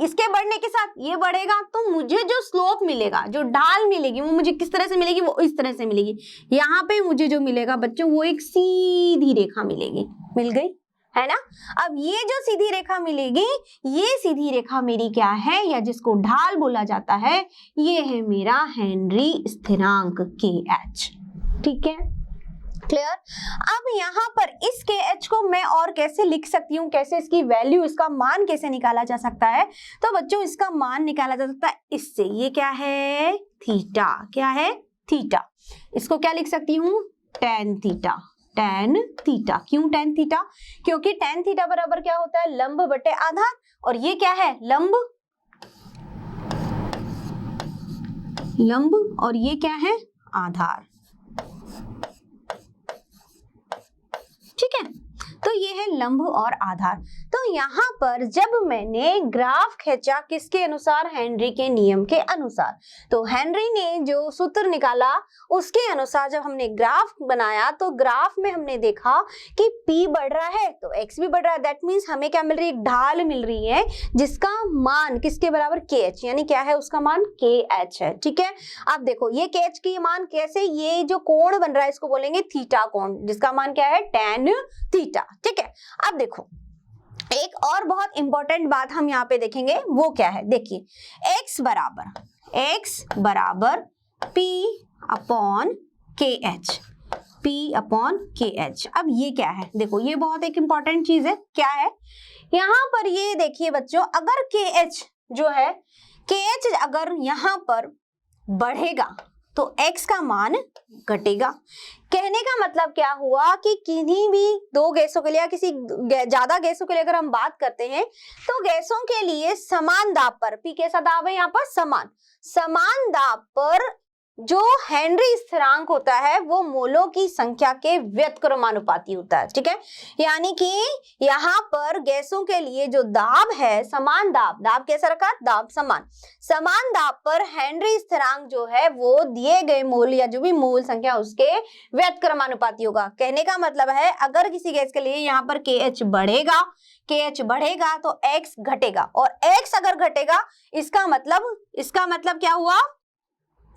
इसके बढ़ने के साथ ये बढ़ेगा, तो मुझे जो स्लोप मिलेगा, जो ढाल मिलेगी, वो मुझे किस तरह से मिलेगी, वो इस तरह से मिलेगी। यहाँ पे मुझे जो मिलेगा बच्चों वो एक सीधी रेखा मिलेगी, मिल गई है ना। अब ये जो सीधी रेखा मिलेगी, ये सीधी रेखा मेरी क्या है, या जिसको ढाल बोला जाता है, ये है मेरा हेनरी स्थिरांक KH। ठीक है, क्लियर। अब यहाँ पर इस KH को मैं और कैसे लिख सकती हूँ, कैसे इसकी वैल्यू, इसका मान कैसे निकाला जा सकता है, तो बच्चों इसका मान निकाला जा सकता है इससे। ये क्या है, थीटा। क्या है, थीटा। इसको क्या लिख सकती हूँ, tan थीटा। tan थीटा, क्यों tan थीटा, क्योंकि tan थीटा बराबर क्या होता है, लंब बटे आधार, और ये क्या है, लंब, और ये क्या है, आधार। ठीक है, तो ये है लंब और आधार। तो यहाँ पर जब मैंने ग्राफ खींचा किसके अनुसार, हेनरी के नियम के अनुसार, तो हेनरी ने जो सूत्र निकाला उसके अनुसार जब हमने ग्राफ बनाया तो ग्राफ में हमने देखा कि P बढ़ रहा है तो X भी बढ़ रहा है। दैट मीन्स हमें क्या मिल रही है, एक ढाल मिल रही है जिसका मान किसके बराबर, KH, यानी क्या है, उसका मान KH है। ठीक है, अब देखो ये KH की मान कैसे, ये जो कोण बन रहा है इसको बोलेंगे थीटा कोण, जिसका मान क्या है, tan थीटा। ठीक है, अब देखो एक और बहुत इंपॉर्टेंट बात हम यहाँ पे देखेंगे, वो क्या है, देखिए x बराबर P upon KH, P upon KH। अब ये क्या है, देखो ये बहुत एक इंपॉर्टेंट चीज है। क्या है, यहाँ पर ये देखिए बच्चों, अगर KH जो है, KH अगर यहाँ पर बढ़ेगा तो X का मान घटेगा। कहने का मतलब क्या हुआ कि किन्हीं भी दो गैसों के लिए या किसी ज्यादा गैसों के लिए अगर हम बात करते हैं तो गैसों के लिए समान दाब पर, P कैसा दाब है यहाँ पर, समान दाब पर जो हेनरी स्थिरांक होता है वो मोलों की संख्या के व्युत्क्रमानुपाती होता है, ठीक है। यानी कि यहाँ पर गैसों के लिए जो दाब है, समान दाब, दाब कैसा रखा, दाब समान दाब पर हेनरी स्थिरांक जो है वो दिए गए मोल या जो भी मोल संख्या उसके व्युत्क्रमानुपाती होगा। कहने का मतलब है अगर किसी गैस के लिए यहाँ पर KH बढ़ेगा तो X घटेगा, और X अगर घटेगा इसका मतलब क्या हुआ,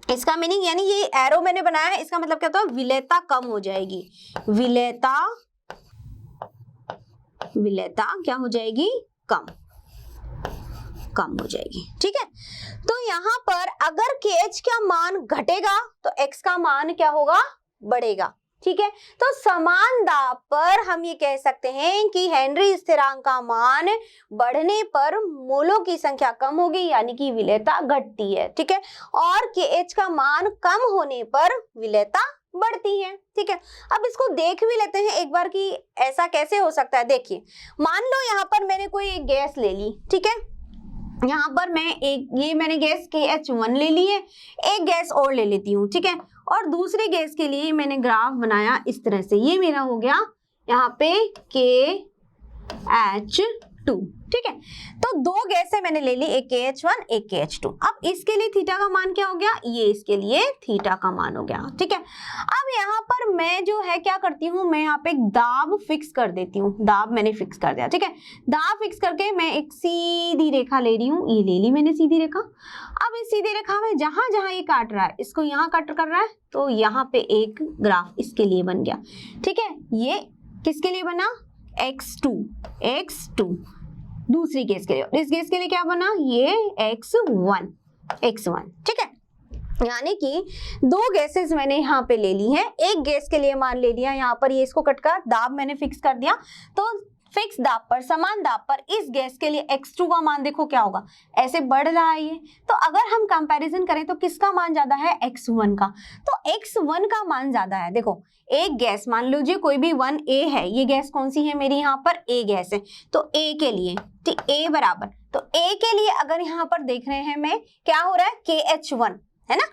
इसका मीनिंग, यानी ये एरो मैंने बनाया है, इसका मतलब क्या होता है, विलेयता कम हो जाएगी, विलेयता क्या हो जाएगी, कम हो जाएगी, ठीक है। तो यहाँ पर अगर KH का मान घटेगा तो X का मान क्या होगा, बढ़ेगा, ठीक है। तो समान दाब पर हम ये कह सकते हैं कि हेनरी स्थिरांक का मान बढ़ने पर मोलों की संख्या कम होगी, यानी कि विलेयता घटती है, ठीक है। और KH का मान कम होने पर विलेयता बढ़ती है, ठीक है। अब इसको देख भी लेते हैं एक बार कि ऐसा कैसे हो सकता है। देखिए, मान लो यहाँ पर मैंने कोई एक गैस ले ली, ठीक है। यहाँ पर मैंने गैस KH1 ले ली है, एक गैस और ले लेती हूँ, ठीक है। और दूसरे गैस के लिए मैंने ग्राफ बनाया इस तरह से, ये मेरा हो गया यहाँ पे KH2, ठीक है। तो दो गैसें मैंने ले ली, एक KH1 एक KH2। अब इसके लिए थीटा का मान क्या हो गया, ये इसके लिए थीटा का मान हो गया, ठीक है। अब यहाँ पर मैं जो है क्या करती हूँ, मैं यहाँ पे एक दाब फिक्स कर देती हूँ, दाब मैंने फिक्स कर दिया, ठीक है। दाब फिक्स करके मैं एक सीधी रेखा ले रही हूँ, ये ले ली मैंने सीधी रेखा। अब इस सीधी रेखा में जहां जहां ये काट रहा है, इसको यहाँ कट कर रहा है, तो यहाँ पे एक ग्राफ इसके लिए बन गया, ठीक है। ये किसके लिए बना, X2 दूसरी गैस के लिए, इस गैस के लिए क्या बना, ये X1, ठीक है। यानी कि दो गैसेस मैंने यहाँ पे ले ली हैं, एक गैस के लिए मान ले लिया यहाँ पर, ये इसको कटकर दाब मैंने फिक्स कर दिया। तो फिक्स दाब पर, समान दाब पर इस गैस के लिए X2 का मान देखो क्या होगा, ऐसे बढ़ रहा है ये। तो अगर हम कंपैरिजन करें तो किसका मान ज्यादा है, X1 का। तो X1 का मान ज्यादा है। देखो, एक गैस मान लीजिए कोई भी 1A है, ये गैस कौन सी है मेरी, यहाँ पर A गैस है। तो A के लिए, ठीक, A बराबर, तो A के लिए अगर यहाँ पर देख रहे हैं मैं, क्या हो रहा है, KH1 है ना,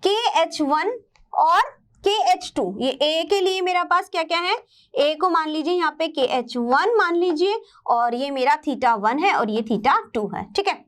KH1 और KH2, ये A के लिए मेरा पास क्या क्या है, A को मान लीजिए यहाँ पे KH1 मान लीजिए, और ये मेरा θ1 है और ये θ2 है, ठीक है।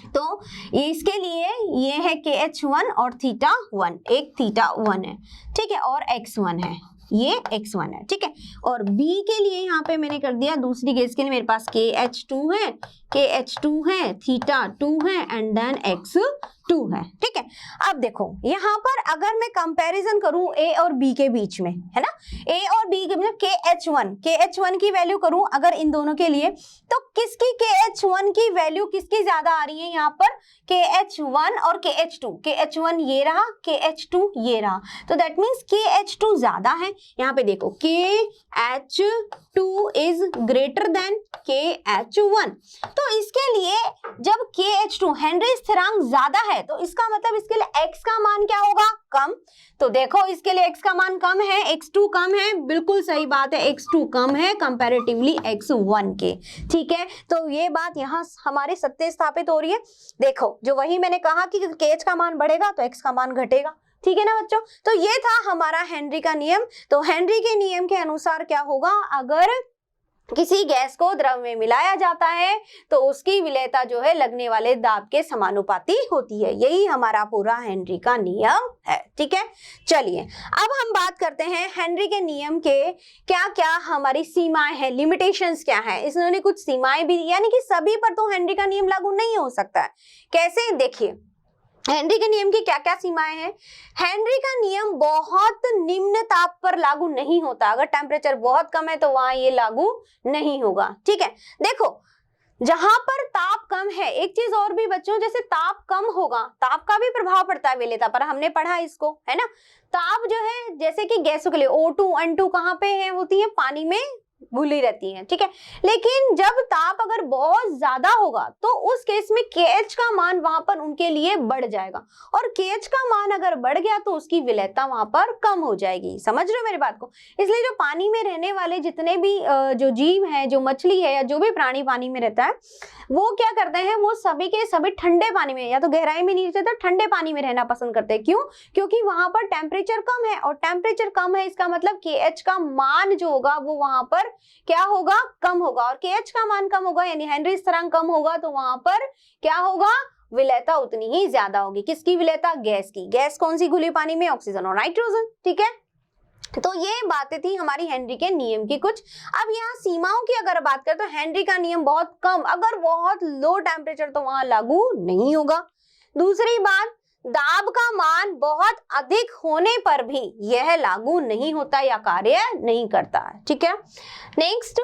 तो ये इसके लिए ये है KH1 और θ1, एक θ1 है, ठीक है, और X1 है, ये X1 है, ठीक है। और B के लिए यहाँ पे मैंने कर दिया, दूसरी गैस के लिए मेरे पास KH2 है, θ2 है एंड देन X2 है, ठीक है। अब देखो यहाँ पर अगर मैं कंपैरिजन करूं A और B के बीच में, है ना, A और B के बीच में KH1 की वैल्यू करूं अगर इन दोनों के लिए, तो किसकी KH1 की वैल्यू किसकी ज्यादा आ रही है, यहाँ पर KH1 और KH1 ये रहा, KH2 ये रहा, तो दैट मीन्स KH2 ज्यादा है। यहाँ पे देखो KH2 is greater than KH1, तो इसके लिए जब KH2 हेनरी स्थिरांक ज्यादा है तो इसका मतलब इसके लिए X का मान क्या होगा, कम। तो देखो इसके लिए X का मान कम है, X2 कम है, बिल्कुल सही बात है, X2 कम है कंपैरेटिवली X1 के, ठीक है। तो ये बात यहाँ हमारे सत्य स्थापित हो रही है। देखो, जो वही मैंने कहा कि KH का मान बढ़ेगा तो X का मान घटेगा, ठीक है ना बच्चों। तो ये था हमारा हेनरी का नियम। तो हेनरी के नियम के अनुसार क्या होगा, अगर किसी गैस को द्रव में मिलाया जाता है तो उसकी विलेयता जो है लगने वाले दाब के समानुपाती होती है। यही हमारा पूरा हेनरी का नियम है, ठीक है। चलिए अब हम बात करते हैं हेनरी के नियम के क्या क्या हमारी सीमाएं हैं, लिमिटेशंस क्या है। इसने कुछ सीमाएं भी, यानी कि सभी पर तो हेनरी का नियम लागू नहीं हो सकता है। कैसे, देखिए हेनरी के नियम की क्या क्या सीमाएं हैं। हेनरी का नियम बहुत निम्न ताप पर लागू नहीं होता, अगर टेम्परेचर बहुत कम है तो वहां ये लागू नहीं होगा, ठीक है। देखो जहां पर ताप कम है, एक चीज और भी बच्चों, जैसे ताप कम होगा, ताप का भी प्रभाव पड़ता है विलेयता पर, हमने पढ़ा इसको, है ना। ताप जो है जैसे कि गैसों के लिए O2 N2 कहाँ पे है, होती है पानी में घुली रहती हैं, ठीक है। लेकिन जब ताप अगर बहुत ज्यादा होगा तो उस केस में KH का मान वहां पर उनके लिए बढ़ जाएगा, और KH का मान अगर बढ़ गया तो उसकी विलेयता वहां पर कम हो जाएगी। समझ रहे हो मेरी बात को? इसलिए जो पानी में रहने वाले जितने भी जो जीव हैं, जो मछली है या जो भी प्राणी पानी में रहता है, वो क्या करते हैं, वो सभी के सभी ठंडे पानी में या तो गहराई में नहीं रहते, ठंडे पानी में रहना पसंद करते हैं। क्यों? क्योंकि वहां पर टेम्परेचर कम है, और टेम्परेचर कम है इसका मतलब KH का मान जो होगा वो वहां पर क्या होगा, कम होगा। और KH का मान कम होगा यानी हेनरी स्थिरांक कम होगा, तो वहां पर क्या होगा, विलेयता उतनी ही ज्यादा होगी। किसकी विलेयता? गैस की। गैस कौन सी घुली पानी में? ऑक्सीजन और नाइट्रोजन, ठीक है। तो ये बातें थी हमारी हेनरी के नियम की कुछ। अब यहाँ सीमाओं की अगर बात करें तो हेनरी का नियम बहुत कम, अगर बहुत लो टेम्परेचर तो वहां लागू नहीं होगा। दूसरी बात, दाब का मान बहुत अधिक होने पर भी यह लागू नहीं होता या कार्य नहीं करता है, ठीक है। नेक्स्ट,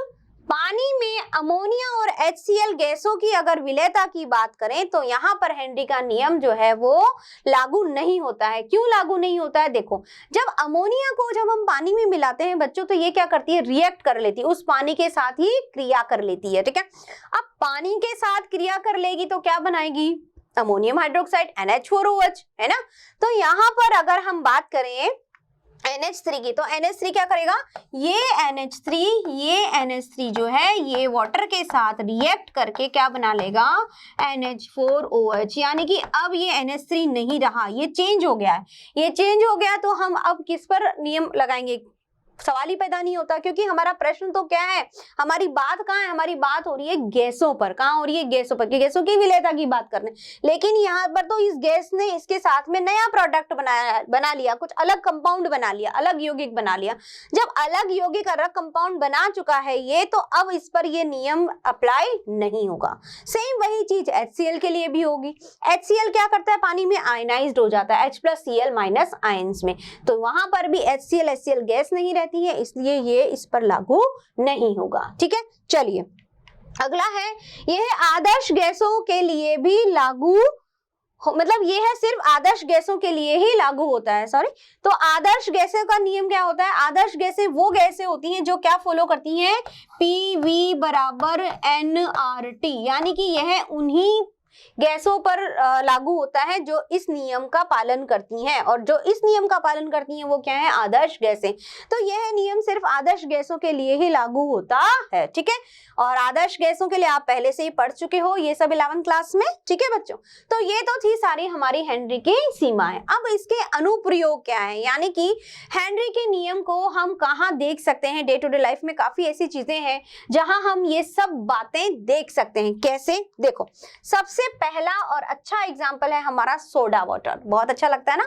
पानी में अमोनिया और HCl गैसों की अगर विलेयता की बात करें तो यहाँ पर हेनरी का नियम जो है वो लागू नहीं होता है। क्यों लागू नहीं होता है? देखो, जब अमोनिया को जब हम पानी में मिलाते हैं बच्चों, तो ये क्या करती है, रिएक्ट कर लेती है, उस पानी के साथ ही क्रिया कर लेती है, ठीक है। अब पानी के साथ क्रिया कर लेगी तो क्या बनाएगी, अमोनियम हाइड्रोक्साइड NH4OH, है ना। तो यहाँ पर अगर हम बात करें NH3 की, तो NH3 क्या करेगा, ये NH3 जो है ये वाटर के साथ रिएक्ट करके क्या बना लेगा, NH4OH, यानी कि अब ये NH3 नहीं रहा, ये चेंज हो गया है। ये चेंज हो गया तो हम अब किस पर नियम लगाएंगे, सवाल ही पैदा नहीं होता, क्योंकि हमारा प्रश्न तो क्या है, हमारी बात कहाँ है, हमारी बात हो रही है गैसों पर। कहाँ हो रही है, गैसों पर, कि गैसों की विलेयता की बात करने। लेकिन यहाँ पर तो इस गैस ने इसके साथ में नया प्रोडक्ट बना लिया, कुछ अलग कंपाउंड बना लिया, अलग यौगिक बना लिया। जब अलग यौगिक अलग कंपाउंड बना चुका है ये, तो अब इस पर ये नियम अप्लाई नहीं होगा। सेम वही चीज HCl के लिए भी होगी। HCl क्या करता है, पानी में आयनाइज्ड हो जाता है H+Cl- आयंस में, तो वहां पर भी HCl गैस नहीं रहती है, इसलिए ये इस पर लागू नहीं होगा, ठीक है। चलिए अगला है, यह आदर्श गैसों के लिए भी लागू मतलब ये है सिर्फ आदर्श गैसों के लिए ही लागू होता है, सॉरी। तो आदर्श गैसों का नियम क्या होता है, आदर्श गैसें वो गैसें होती हैं जो क्या फॉलो करती हैं, PV = nRT, यानी कि यह उन्हीं गैसों पर लागू होता है जो इस नियम का पालन करती हैं, और जो इस नियम का पालन करती हैं वो क्या है, आदर्श गैसें। तो यह नियम सिर्फ आदर्श गैसों के लिए ही लागू होता है, ठीक है। और आदर्श गैसों के लिए आप पहले से ही पढ़ चुके हो ये सब 11वीं क्लास में, ठीक है बच्चों। तो ये तो थी सारी हमारी हेनरी की सीमाएं। अब इसके अनुप्रयोग क्या है, यानी कि हेनरी के नियम को हम कहाँ देख सकते हैं, डे टू डे लाइफ में काफी ऐसी चीजें हैं जहां हम ये सब बातें देख सकते हैं। कैसे? देखो, सबसे पहला और अच्छा एग्जाम्पल है हमारा सोडा वाटर। बहुत अच्छा लगता है ना,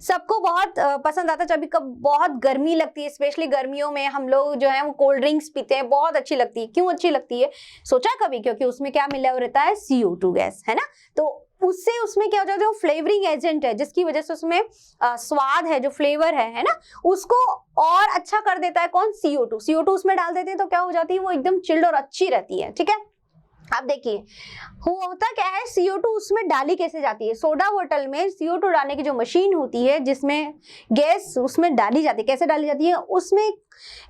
सबको बहुत पसंद आता है। जब कब बहुत गर्मी लगती है, स्पेशली गर्मियों में हम लोग जो है वो कोल्ड ड्रिंक्स पीते हैं, बहुत अच्छी लगती है। क्यों अच्छी लगती है, सोचा कभी? क्योंकि उसमें क्या मिला रहता है, CO2 गैस, है ना। तो उससे उसमें क्या हो जाता है, जो फ्लेवरिंग एजेंट है जिसकी वजह से उसमें स्वाद है, जो फ्लेवर है ना, उसको और अच्छा कर देता है। कौन? CO2 उसमें डाल देते हैं तो क्या हो जाती है, वो एकदम चिल्ड और अच्छी रहती है, ठीक है। अब देखिए होता क्या है, CO2 उसमें डाली कैसे जाती है, सोडा बोतल में CO2 डालने की जो मशीन होती है जिसमें गैस उसमें डाली जाती है, कैसे डाली जाती है, उसमें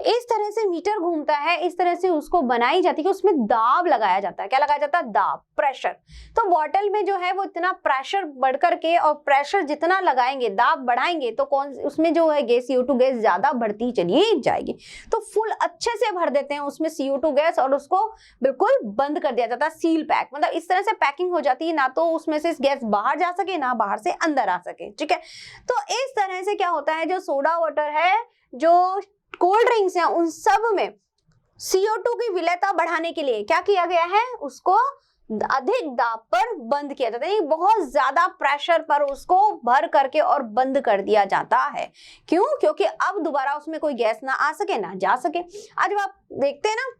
इस तरह से मीटर घूमता है, इस तरह से उसको बनाई जाती है कि उसमें दाब लगाया जाता है। क्या लगाया जाता है? दाब, प्रेशर। तो बॉटल में जो है वो इतना प्रेशर बढ़ करके, और प्रेशर जितना लगाएंगे, दाब बढ़ाएंगे, तो कौन उसमें जो है गैस, CO2 गैस ज्यादा बढ़ती चली जाएगी। तो फुल अच्छे से भर देते हैं उसमें CO2 गैस, और उसको बिल्कुल बंद कर दिया जाता है, सील पैक। मतलब इस तरह से पैकिंग हो जाती है, ना तो उसमें से गैस बाहर जा सके, ना बाहर से अंदर आ सके, ठीक है। तो इस तरह से क्या होता है, जो सोडा वाटर है, जो कोल्ड ड्रिंक्स हैं, उन सब में CO2 की विलेयता बढ़ाने के लिए क्या किया गया है, उसको अधिक दाब पर बंद किया जाता है। बहुत ज्यादा प्रेशर पर उसको भर करके और बंद कर दिया जाता है। क्यों? क्योंकि अब दोबारा उसमें कोई गैस ना आ सके, ना जा सके। आज जब आप देखते हैं ना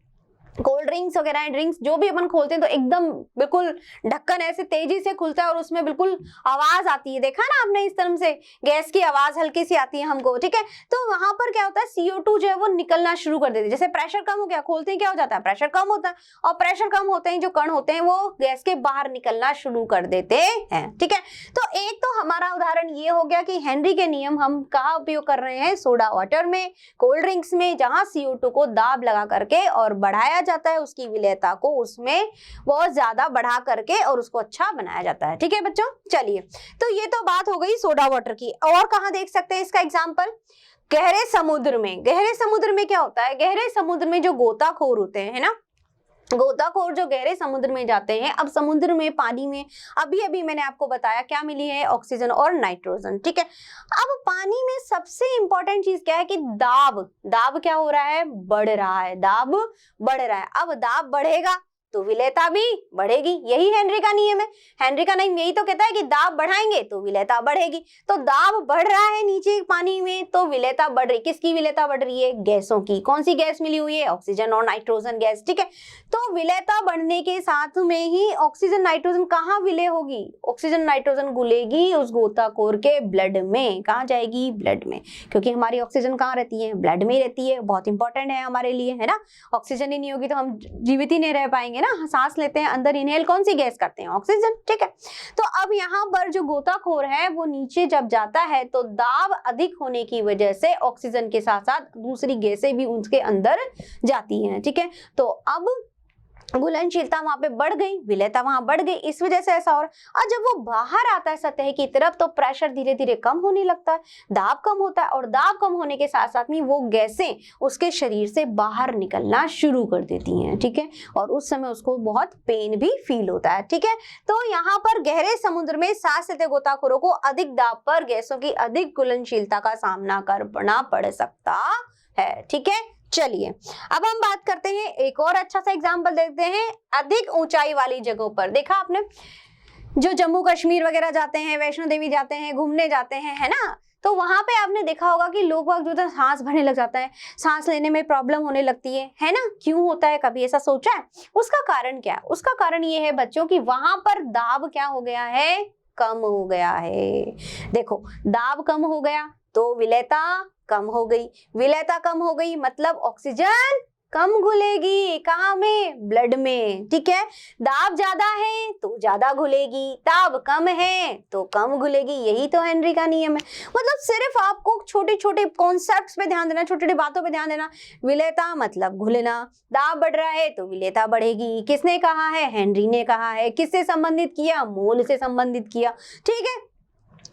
कोल्ड ड्रिंक्स वगैरह है, ड्रिंक्स जो भी अपन खोलते हैं तो एकदम बिल्कुल ढक्कन ऐसे तेजी से खुलता है और उसमें बिल्कुल आवाज आती है, देखा ना आपने, इस तरह से गैस की आवाज हल्की सी आती है हमको, ठीक है। तो वहां पर क्या होता है, CO2 जो है वो निकलना शुरू कर देती है। जैसे प्रेशर कम हो गया, खोलते हैं क्या हो जाता है, प्रेशर कम होता है, और प्रेशर कम होते ही जो कण होते हैं वो गैस के बाहर निकलना शुरू कर देते हैं, ठीक है। तो एक तो हमारा उदाहरण ये हो गया कि हेनरी के नियम हम कहाँ उपयोग कर रहे हैं, सोडा वाटर में, कोल्ड ड्रिंक्स में, जहां CO2 को दाब लगा करके और बढ़ाया जाता है, उसकी विलेयता को उसमें बहुत ज्यादा बढ़ा करके और उसको अच्छा बनाया जाता है, ठीक है बच्चों। चलिए, तो ये तो बात हो गई सोडा वाटर की। और कहां देख सकते हैं इसका एग्जांपल, गहरे समुद्र में। गहरे समुद्र में क्या होता है, गहरे समुद्र में जो गोताखोर होते हैं, है ना, गोताखोर जो गहरे समुद्र में जाते हैं, अब समुद्र में पानी में अभी अभी मैंने आपको बताया क्या मिली है, ऑक्सीजन और नाइट्रोजन, ठीक है। अब पानी में सबसे इंपॉर्टेंट चीज क्या है कि दाब, दाब क्या हो रहा है, बढ़ रहा है, दाब बढ़ रहा है। अब दाब बढ़ेगा तो विलेयता भी बढ़ेगी, यही हेनरी का नियम है। हेनरी का नियम यही तो कहता है कि दाब बढ़ाएंगे तो विलेयता बढ़ेगी। तो दाब बढ़ रहा है नीचे पानी में तो विलेयता बढ़ रही, किसकी विलेयता बढ़ रही है, गैसों की। कौन सी गैस मिली हुई है, ऑक्सीजन और नाइट्रोजन गैस, ठीक है। तो विलेयता बढ़ने के साथ में ही ऑक्सीजन नाइट्रोजन कहाँ विलय होगी, ऑक्सीजन नाइट्रोजन घुलेगी उस गोताखोर के ब्लड में, कहाँ जाएगी, ब्लड में, क्योंकि हमारी ऑक्सीजन कहाँ रहती है, ब्लड में रहती है, बहुत इंपॉर्टेंट है हमारे लिए, है ना। ऑक्सीजन ही नहीं होगी तो हम जीवित ही नहीं रह पाएंगे ना, सांस लेते हैं अंदर, इनहेल कौन सी गैस करते हैं, ऑक्सीजन, ठीक है। तो अब यहाँ पर जो गोताखोर है वो नीचे जब जाता है तो दाब अधिक होने की वजह से ऑक्सीजन के साथ साथ दूसरी गैसें भी उसके अंदर जाती हैं, ठीक है। तो अब घुलनशीलता वहां पे बढ़ गई, विलेयता वहां बढ़ गई, इस वजह से ऐसा हो रहा है। और जब वो बाहर आता है सतह की तरफ तो प्रेशर धीरे धीरे कम होने लगता है, दाब कम होता है, और दाब कम होने के साथ साथ में वो गैसें उसके शरीर से बाहर निकलना शुरू कर देती हैं, ठीक है। और उस समय उसको बहुत पेन भी फील होता है, ठीक है। तो यहाँ पर गहरे समुद्र में सांस लेते गोताखोरों को अधिक दाब पर गैसों की अधिक घुलनशीलता का सामना करना पड़ सकता है, ठीक है। चलिए, अब हम बात करते हैं, एक और अच्छा सा एग्जांपल देखते हैं, अधिक ऊंचाई वाली जगहों पर। देखा आपने, जो जम्मू कश्मीर वगैरह जाते हैं, वैष्णो देवी जाते हैं, घूमने जाते हैं, है ना, तो वहां पे आपने देखा होगा कि लोग वक्त जो सांस भरने लग जाता है, सांस लेने में प्रॉब्लम होने लगती है ना। क्यों होता है, कभी ऐसा सोचा है? उसका कारण क्या है? उसका कारण ये है बच्चों की वहां पर दाब क्या हो गया है, कम हो गया है। देखो, दाब कम हो गया तो विलेयता कम हो गई, विलेयता कम हो गई मतलब ऑक्सीजन कम घुलेगी, कहाँ में, ब्लड में, ठीक है। दाब ज्यादा है तो ज्यादा घुलेगी, दाब कम है तो कम घुलेगी, यही तो हेनरी का नियम है। मतलब सिर्फ आपको छोटे छोटे कॉन्सेप्ट्स पे ध्यान देना, छोटी छोटी बातों पे ध्यान देना। विलेयता मतलब घुलना, दाब बढ़ रहा है तो विलेयता बढ़ेगी। किसने कहा है, हेनरी ने कहा है। किससे संबंधित किया, मोल से संबंधित किया, ठीक है।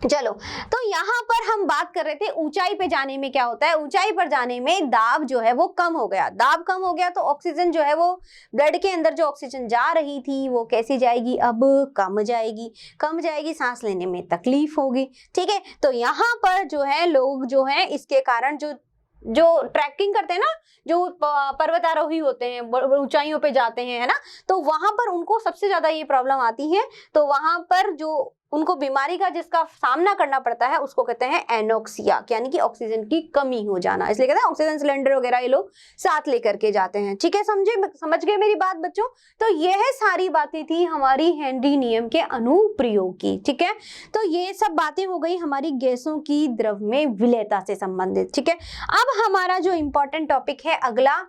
चलो, तो यहाँ पर हम बात कर रहे थे ऊंचाई पे जाने में क्या होता है, ऊंचाई पर जाने में दाब जो है वो कम हो गया, दाब कम हो गया तो ऑक्सीजन जो है वो ब्लड के अंदर जो ऑक्सीजन जा रही थी वो कैसी जाएगी, अब कम जाएगी, कम जाएगी, सांस लेने में तकलीफ होगी, ठीक है। तो यहाँ पर जो है लोग जो है इसके कारण जो ट्रैकिंग करते हैं ना, जो पर्वतारोही होते हैं, ऊंचाइयों पे जाते हैं, है ना, तो वहां पर उनको सबसे ज्यादा ये प्रॉब्लम आती है। तो वहां पर जो उनको बीमारी का जिसका सामना करना पड़ता है उसको कहते हैं एनोक्सिया, यानी कि ऑक्सीजन की कमी हो जाना। इसलिए कहते हैं ऑक्सीजन सिलेंडर वगैरह ये लोग साथ लेकर के जाते हैं, ठीक है। समझ गए मेरी बात बच्चों? तो यह सारी बातें थी हमारी हेनरी नियम के अनुप्रयोग की, ठीक है। तो ये सब बातें हो गई हमारी गैसों की द्रव में विलेयता से संबंधित, ठीक है। अब हमारा जो इंपॉर्टेंट टॉपिक है अगला,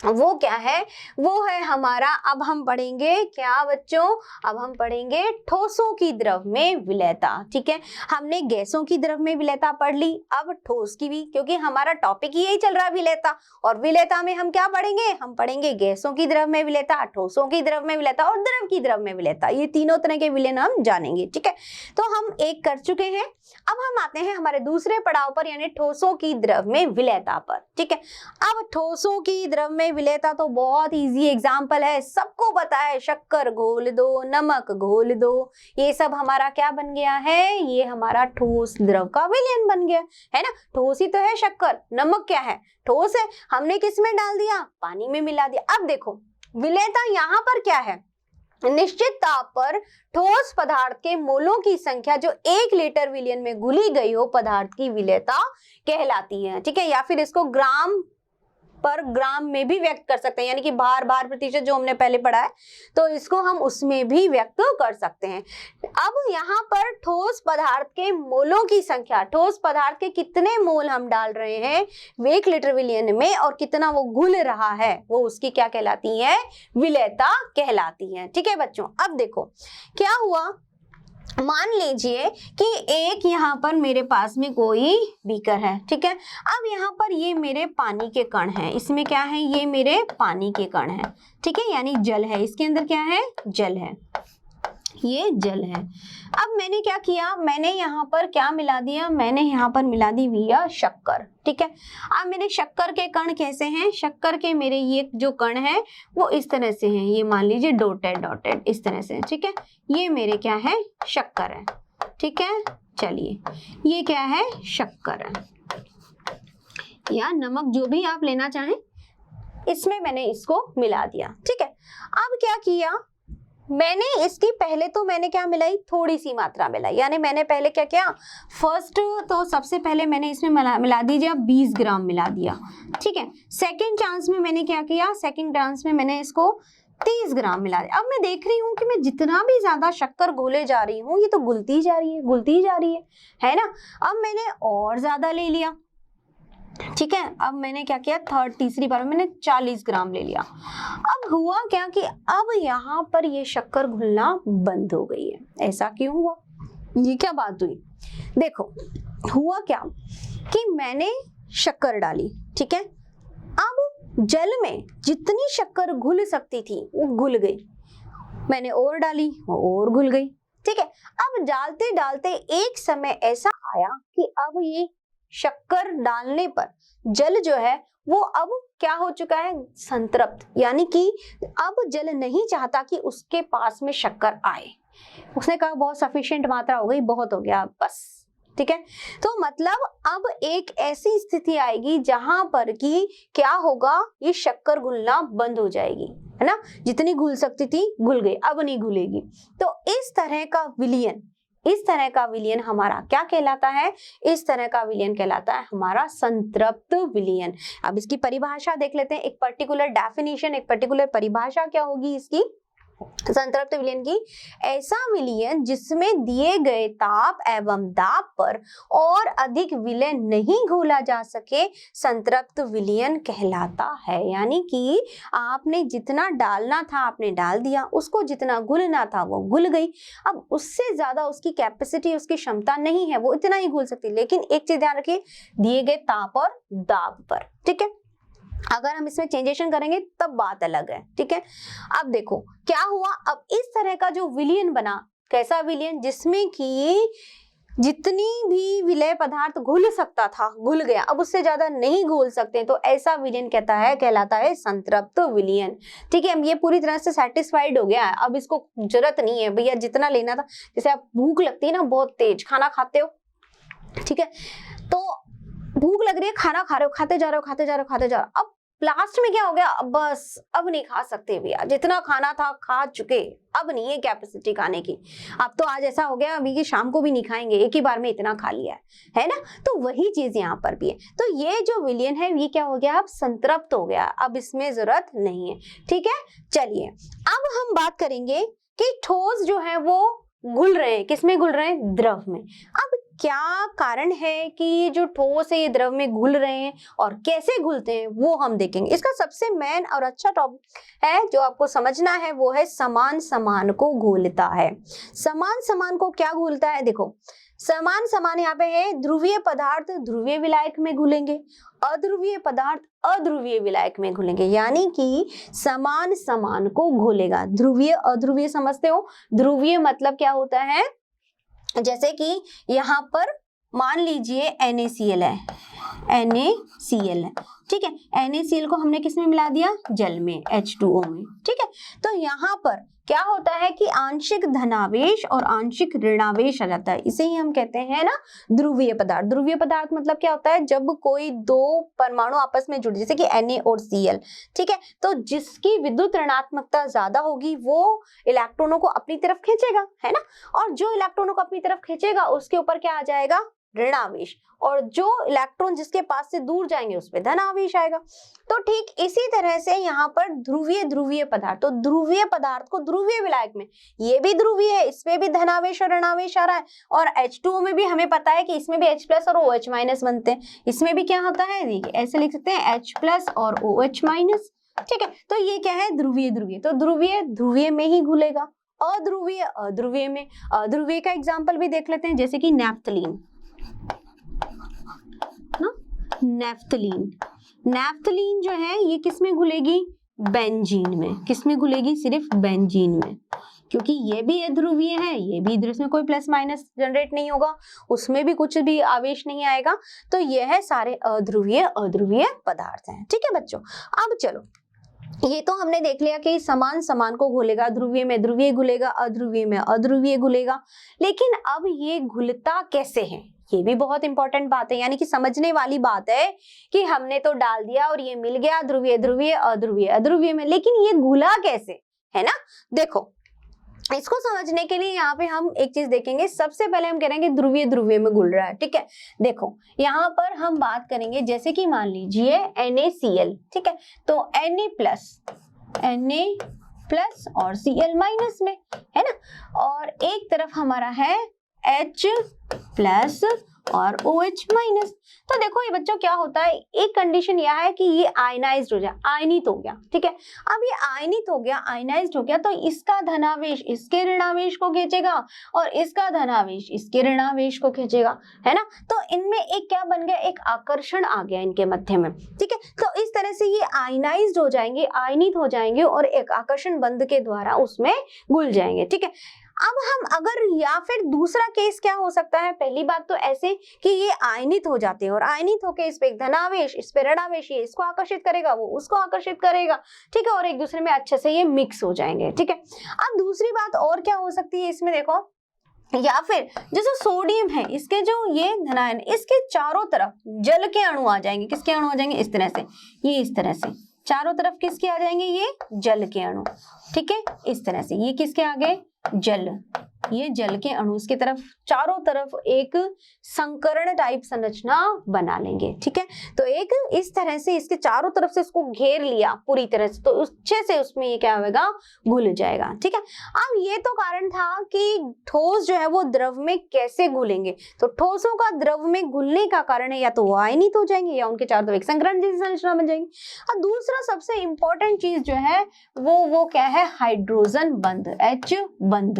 वो क्या है, वो है हमारा, अब हम पढ़ेंगे क्या बच्चों, अब हम पढ़ेंगे ठोसों की द्रव में विलेयता, ठीक है। हमने गैसों की द्रव में विलेयता पढ़ ली, अब ठोस की भी, क्योंकि हमारा टॉपिक ही यही चल रहा है विलेयता। और विलेयता में हम क्या पढ़ेंगे, हम पढ़ेंगे गैसों की द्रव में विलेयता, ठोसों की द्रव में विलेयता और द्रव की द्रव में विलेयता। ये तीनों तरह के विलयन हम जानेंगे, ठीक है। तो हम एक कर चुके हैं, अब हम आते हैं हमारे दूसरे पड़ाव पर, यानी ठोसों की द्रव में विलेयता पर, ठीक है। अब ठोसों की द्रव में विलेयता तो बहुत इजी एग्जांपल है, सबको पता है, शक्कर घोल दो, नमक घोल दो, ये सब हमारा क्या बन गया है, ये हमारा ठोस द्रव का विलयन बन गया, है ना। ठोस ही तो है शक्कर, नमक क्या है, ठोस है, हमने किस में डाल दिया, पानी में मिला दिया। अब देखो विलेयता यहाँ पर क्या है, निश्चित ताप पर ठोस पदार्थ के मोलों की संख्या जो 1 लीटर विलयन में घुली गई हो पदार्थ की विलेयता कहलाती है, ठीक है। या फिर इसको ग्राम पर ग्राम में भी व्यक्त कर सकते हैं, यानी कि भार प्रतिशत जो हमने पहले पढ़ा है, तो इसको हम उसमें भी व्यक्त कर सकते हैं। अब यहाँ पर ठोस पदार्थ के मोलों की संख्या, ठोस पदार्थ के कितने मोल हम डाल रहे हैं 1 लीटर विलयन में और कितना वो घुल रहा है, वो उसकी क्या कहलाती है, विलेयता कहलाती है। ठीक है बच्चों, अब देखो क्या हुआ, मान लीजिए कि एक यहाँ पर मेरे पास में कोई बीकर है, ठीक है। अब यहाँ पर ये मेरे पानी के कण हैं, इसमें क्या है, ये मेरे पानी के कण हैं, ठीक है, यानी जल है, इसके अंदर क्या है, जल है, ये जल है। अब मैंने क्या किया, मैंने यहाँ पर क्या मिला दिया, मैंने यहाँ पर मिला दी भैया शक्कर, ठीक है। अब मेरे शक्कर के कण कैसे हैं, शक्कर के मेरे ये जो कण है वो इस तरह से हैं, ये मान लीजिए डॉटेड इस तरह से, ठीक है, ये मेरे क्या है, शक्कर है, ठीक है। चलिए ये क्या है, शक्कर है या नमक, जो भी आप लेना चाहें, इसमें मैंने इसको मिला दिया, ठीक है। अब क्या किया मैंने, इसकी पहले तो मैंने क्या मिलाई, थोड़ी सी मात्रा मिलाई, यानी मैंने पहले क्या किया, फर्स्ट तो सबसे पहले मैंने इसमें मिला दीजिए 20 ग्राम मिला दिया, ठीक है। सेकंड चांस में मैंने क्या किया, सेकंड चांस में मैंने इसको 30 ग्राम मिला दिया। अब मैं देख रही हूँ कि मैं जितना भी ज्यादा शक्कर घोले जा रही हूँ, ये तो घुलती जा रही है ना। अब मैंने और ज्यादा ले लिया, ठीक है। अब मैंने क्या किया, तीसरी बार में मैंने 40 ग्राम ले लिया। अब हुआ क्या कि अब यहाँ पर ये शक्कर घुलना बंद हो गई है। ऐसा क्यों हुआ, ये क्या बात हुई, देखो हुआ क्या कि मैंने शक्कर डाली, ठीक है। अब जल में जितनी शक्कर घुल सकती थी वो घुल गई, मैंने और डाली वो और घुल गई, ठीक है। अब डालते डालते एक समय ऐसा आया कि अब ये शक्कर डालने पर जल जो है वो अब क्या हो चुका है, संतृप्त, यानी कि अब जल नहीं चाहता कि उसके पास में शक्कर आए, उसने कहा बहुत सफिशिएंट मात्रा हो गई, बहुत हो गया बस, ठीक है। तो मतलब अब एक ऐसी स्थिति आएगी जहां पर कि क्या होगा, ये शक्कर घुलना बंद हो जाएगी, है ना, जितनी घुल सकती थी घुल गई, अब नहीं घुलेगी। तो इस तरह का विलयन हमारा क्या कहलाता है, इस तरह का विलयन कहलाता है हमारा संतृप्त विलयन। अब इसकी परिभाषा देख लेते हैं, एक पर्टिकुलर डेफिनेशन, एक पर्टिकुलर परिभाषा क्या होगी इसकी, संतृप्त विलयन की, ऐसा विलयन जिसमें दिए गए ताप एवं दाब पर और अधिक विलय नहीं घोला जा सके, संतृप्त विलयन कहलाता है। यानी कि आपने जितना डालना था आपने डाल दिया, उसको जितना घुलना था वो घुल गई, अब उससे ज्यादा उसकी कैपेसिटी, उसकी क्षमता नहीं है, वो इतना ही घुल सकती। लेकिन एक चीज ध्यान रखिए, दिए गए ताप और दाब पर, ठीक है। अगर हम इसमें चेंजेशन करेंगे तब बात अलग है, ठीक है। अब देखो क्या हुआ, अब इस तरह का जो विलयन बना, कैसा विलयन, जिसमें कि जितनी भी विलय पदार्थ घुल सकता था घुल गया, अब उससे ज्यादा नहीं घुल सकते, तो ऐसा विलयन कहलाता है संतृप्त विलयन, ठीक है। हम ये पूरी तरह से सेटिस्फाइड हो गया है, अब इसको जरूरत नहीं है भैया जितना लेना था, जैसे आप भूख लगती है ना, बहुत तेज खाना खाते हो, ठीक है, तो भूख लग रही है, खाना खा रहे हो, खाते जा रहे हो, अब लास्ट में क्या हो गया, अब बस अब नहीं खा सकते भैया, जितना खाना था खा चुके, अब नहीं है कैपेसिटी खाने की, अब तो आज ऐसा हो गया अभी कि शाम को भी नहीं खाएंगे, एक ही बार में इतना खा लिया है ना। तो वही चीज यहाँ पर भी है, तो ये जो विलयन है ये क्या हो गया, अब संतृप्त हो गया, अब इसमें जरूरत नहीं है, ठीक है। चलिए अब हम बात करेंगे कि ठोस जो है वो घुल रहे हैं, किसमें घुल रहे हैं, द्रव में। अब क्या कारण है कि ये जो ठोस है ये द्रव में घुल रहे हैं और कैसे घुलते हैं वो हम देखेंगे। इसका सबसे मेन और अच्छा टॉपिक है जो आपको समझना है वो है समान समान को घोलता है। समान समान को क्या घोलता है, देखो समान समान यहाँ पे है, ध्रुवीय पदार्थ ध्रुवीय विलायक में घुलेंगे, अध्रुवीय पदार्थ अध्रुवीय विलायक में घुलेंगे, यानी कि समान समान को घोलेगा। ध्रुवीय अध्रुवीय समझते हो, ध्रुवीय मतलब क्या होता है, जैसे कि यहाँ पर मान लीजिए NaCl है, NaCl है, ठीक है, NaCl को हमने किसमें मिला दिया, जल में, H2O में, ठीक है। तो यहाँ पर क्या होता है कि आंशिक धनावेश और आंशिक ऋणावेश आ जाता है, इसे ही हम कहते हैं ना ध्रुवीय पदार्थ। ध्रुवीय पदार्थ मतलब क्या होता है, जब कोई दो परमाणु आपस में जुड़े, जैसे कि Na और Cl, ठीक है, तो जिसकी विद्युत ऋणात्मकता ज्यादा होगी वो इलेक्ट्रॉनों को अपनी तरफ खींचेगा, है ना, और जो इलेक्ट्रॉनों को अपनी तरफ खींचेगा उसके ऊपर क्या आ जाएगा, ऋणावेश, और जो इलेक्ट्रॉन जिसके पास से दूर जाएंगे उस पे धनावेश आएगा। तो ठीक इसी तरह से यहाँ पर ध्रुवीय पदार्थ, तो ध्रुवीय पदार्थ को ध्रुवीय विलायक में, ये भी ध्रुवीय है, इसमें भी धनावेश और ऋणावेश आ रहा है, और H2O में भी हमें पता है कि इसमें भी H प्लस और OH माइनस बनते हैं, इसमें भी क्या होता है, देखिए ऐसे लिख सकते हैं H प्लस और OH माइनस। ठीक है, तो ये क्या है, ध्रुवीय तो ध्रुवीय में ही घुलेगा, अध्रुवीय में। अध्रुवीय का एग्जाम्पल भी देख लेते हैं, जैसे कि नैप्थलीन, नैप्थलीन जो है ये किस में घुलेगी, बेंजीन में। किस में घुलेगी, सिर्फ बेंजीन में, क्योंकि ये भी अध्रुवीय है, ये भी इधर इसमें कोई प्लस माइनस जनरेट नहीं होगा, उसमें भी कुछ भी आवेश नहीं आएगा, तो ये है सारे अध्रुवीय पदार्थ हैं। ठीक है बच्चों, अब चलो ये तो हमने देख लिया कि समान को घुलेगा, ध्रुवीय में ध्रुवीय घुलेगा, अध्रुवीय में अध्रुवीय घुलेगा, लेकिन अब ये घुलता कैसे है, ये भी बहुत इंपॉर्टेंट बात है, यानी कि समझने वाली बात है कि हमने तो डाल दिया और ये मिल गया ध्रुवीय अध्रुवीय में, लेकिन ये घुला कैसे, है ना। देखो इसको समझने के लिए यहाँ पे हम एक चीज देखेंगे। सबसे पहले हम कह रहे हैं कि ध्रुवीय में घुल रहा है। ठीक है, देखो यहाँ पर हम बात करेंगे, जैसे कि मान लीजिए NaCl, ठीक है, तो Na प्लस और Cl माइनस में, है ना, और एक तरफ हमारा है H प्लस और OH माइनस। तो देखो ये बच्चों क्या होता है, एक कंडीशन यह है कि ये आयनाइज्ड हो जाए, आयनित हो गया। ठीक है, अब ये आयनित हो गया, आयनाइज्ड हो गया, तो इसका धनावेश इसके ऋणावेश को खींचेगा और इसका धनावेश इसके ऋणावेश को खींचेगा, है ना। तो इनमें एक क्या बन गया, एक आकर्षण आ गया इनके मध्य में। ठीक है, तो इस तरह से ये आयनाइज्ड हो जाएंगे, आयनित हो जाएंगे और एक आकर्षण बंध के द्वारा उसमें घुल जाएंगे। ठीक है, अब हम अगर, या फिर दूसरा केस क्या हो सकता है, पहली बात तो ऐसे कि ये आयनित हो जाते हैं और आयनित होकर इस पे एक धनावेश इस पे ऋणावेश, ये इसको आकर्षित करेगा वो उसको आकर्षित करेगा। ठीक है, और एक दूसरे में अच्छे से ये मिक्स हो जाएंगे। ठीक है, अब दूसरी बात और क्या हो सकती है इसमें, देखो या फिर जैसे सोडियम है, इसके जो ये धनायन, इसके चारों तरफ जल के अणु आ जाएंगे। किसके अणु आ जाएंगे, इस तरह से, ये इस तरह से चारों तरफ किसके आ जाएंगे, ये जल के अणु। ठीक है, इस तरह से ये किसके आगे, जल, ये जल के अणु इसके तरफ चारों तरफ एक संकरण टाइप संरचना बना लेंगे। ठीक है, तो एक इस तरह से इसके चारों तरफ से इसको घेर लिया पूरी तरह से, तो अच्छे से उसमें ये क्या होगा, घुल जाएगा। ठीक है, अब ये तो कारण था कि ठोस जो है वो द्रव में कैसे घुलेंगे, तो ठोसों का द्रव में घुलने का कारण है या तो वो आयनित हो जाएंगे या उनके चारों तरफ एक संकरण जैसी संरचना बन जाएगी। और दूसरा सबसे इंपॉर्टेंट चीज जो है वो क्या है, हाइड्रोजन बंध, H बंध।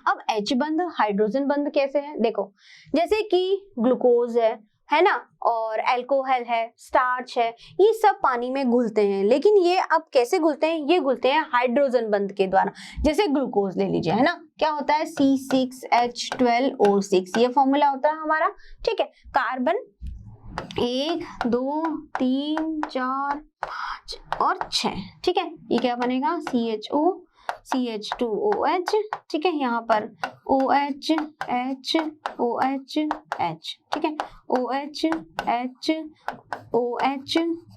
अब H बंध, हाइड्रोजन बंध कैसे है, देखो जैसे कि ग्लूकोज है ना, और अल्कोहल है, स्टार्च है, ये सब पानी में घुलते हैं, लेकिन ये अब कैसे घुलते हैं, ये घुलते हैं हाइड्रोजन बंध के द्वारा। जैसे ग्लूकोज ले लीजिए, है ना, क्या होता है C6H12O6, ये फॉर्मूला होता है हमारा। ठीक है, कार्बन 1 2 3 4 5 और 6। ठीक है, ये क्या बनेगा, CH2OH। ठीक है, यहाँ पर OH H OH H। ठीक है, OH H OH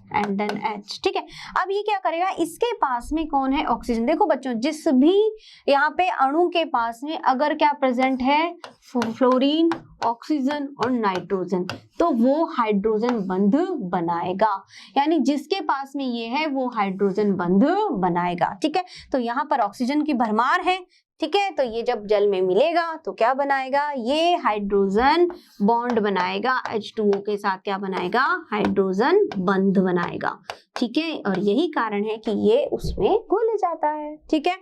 and then H। ठीक है, अब ये क्या करेगा, इसके पास में कौन है, ऑक्सीजन। देखो बच्चों, जिस भी यहाँ पे अणु के पास में अगर क्या प्रेजेंट है, फ्लोरीन, ऑक्सीजन और नाइट्रोजन, तो वो हाइड्रोजन बंध बनाएगा, यानी जिसके पास में ये है वो हाइड्रोजन बंध बनाएगा। ठीक है, तो यहाँ पर ऑक्सीजन की भरमार है। ठीक है, तो ये जब जल में मिलेगा तो क्या बनाएगा, ये हाइड्रोजन बॉन्ड बनाएगा, H2O के साथ क्या बनाएगा, हाइड्रोजन बंध बनाएगा। ठीक है, और यही कारण है कि ये उसमें घुल जाता है। ठीक है,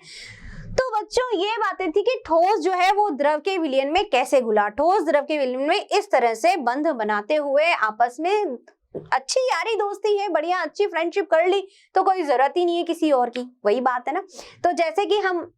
तो बच्चों ये बातें थी कि ठोस जो है वो द्रव के विलयन में कैसे घुला। ठोस द्रव के विलयन में इस तरह से बंध बनाते हुए आपस में अच्छी यारी दोस्ती है, बढ़िया अच्छी फ्रेंडशिप कर ली तो कोई जरूरत ही नहीं है किसी और की, वही बात है ना। तो जैसे कि हम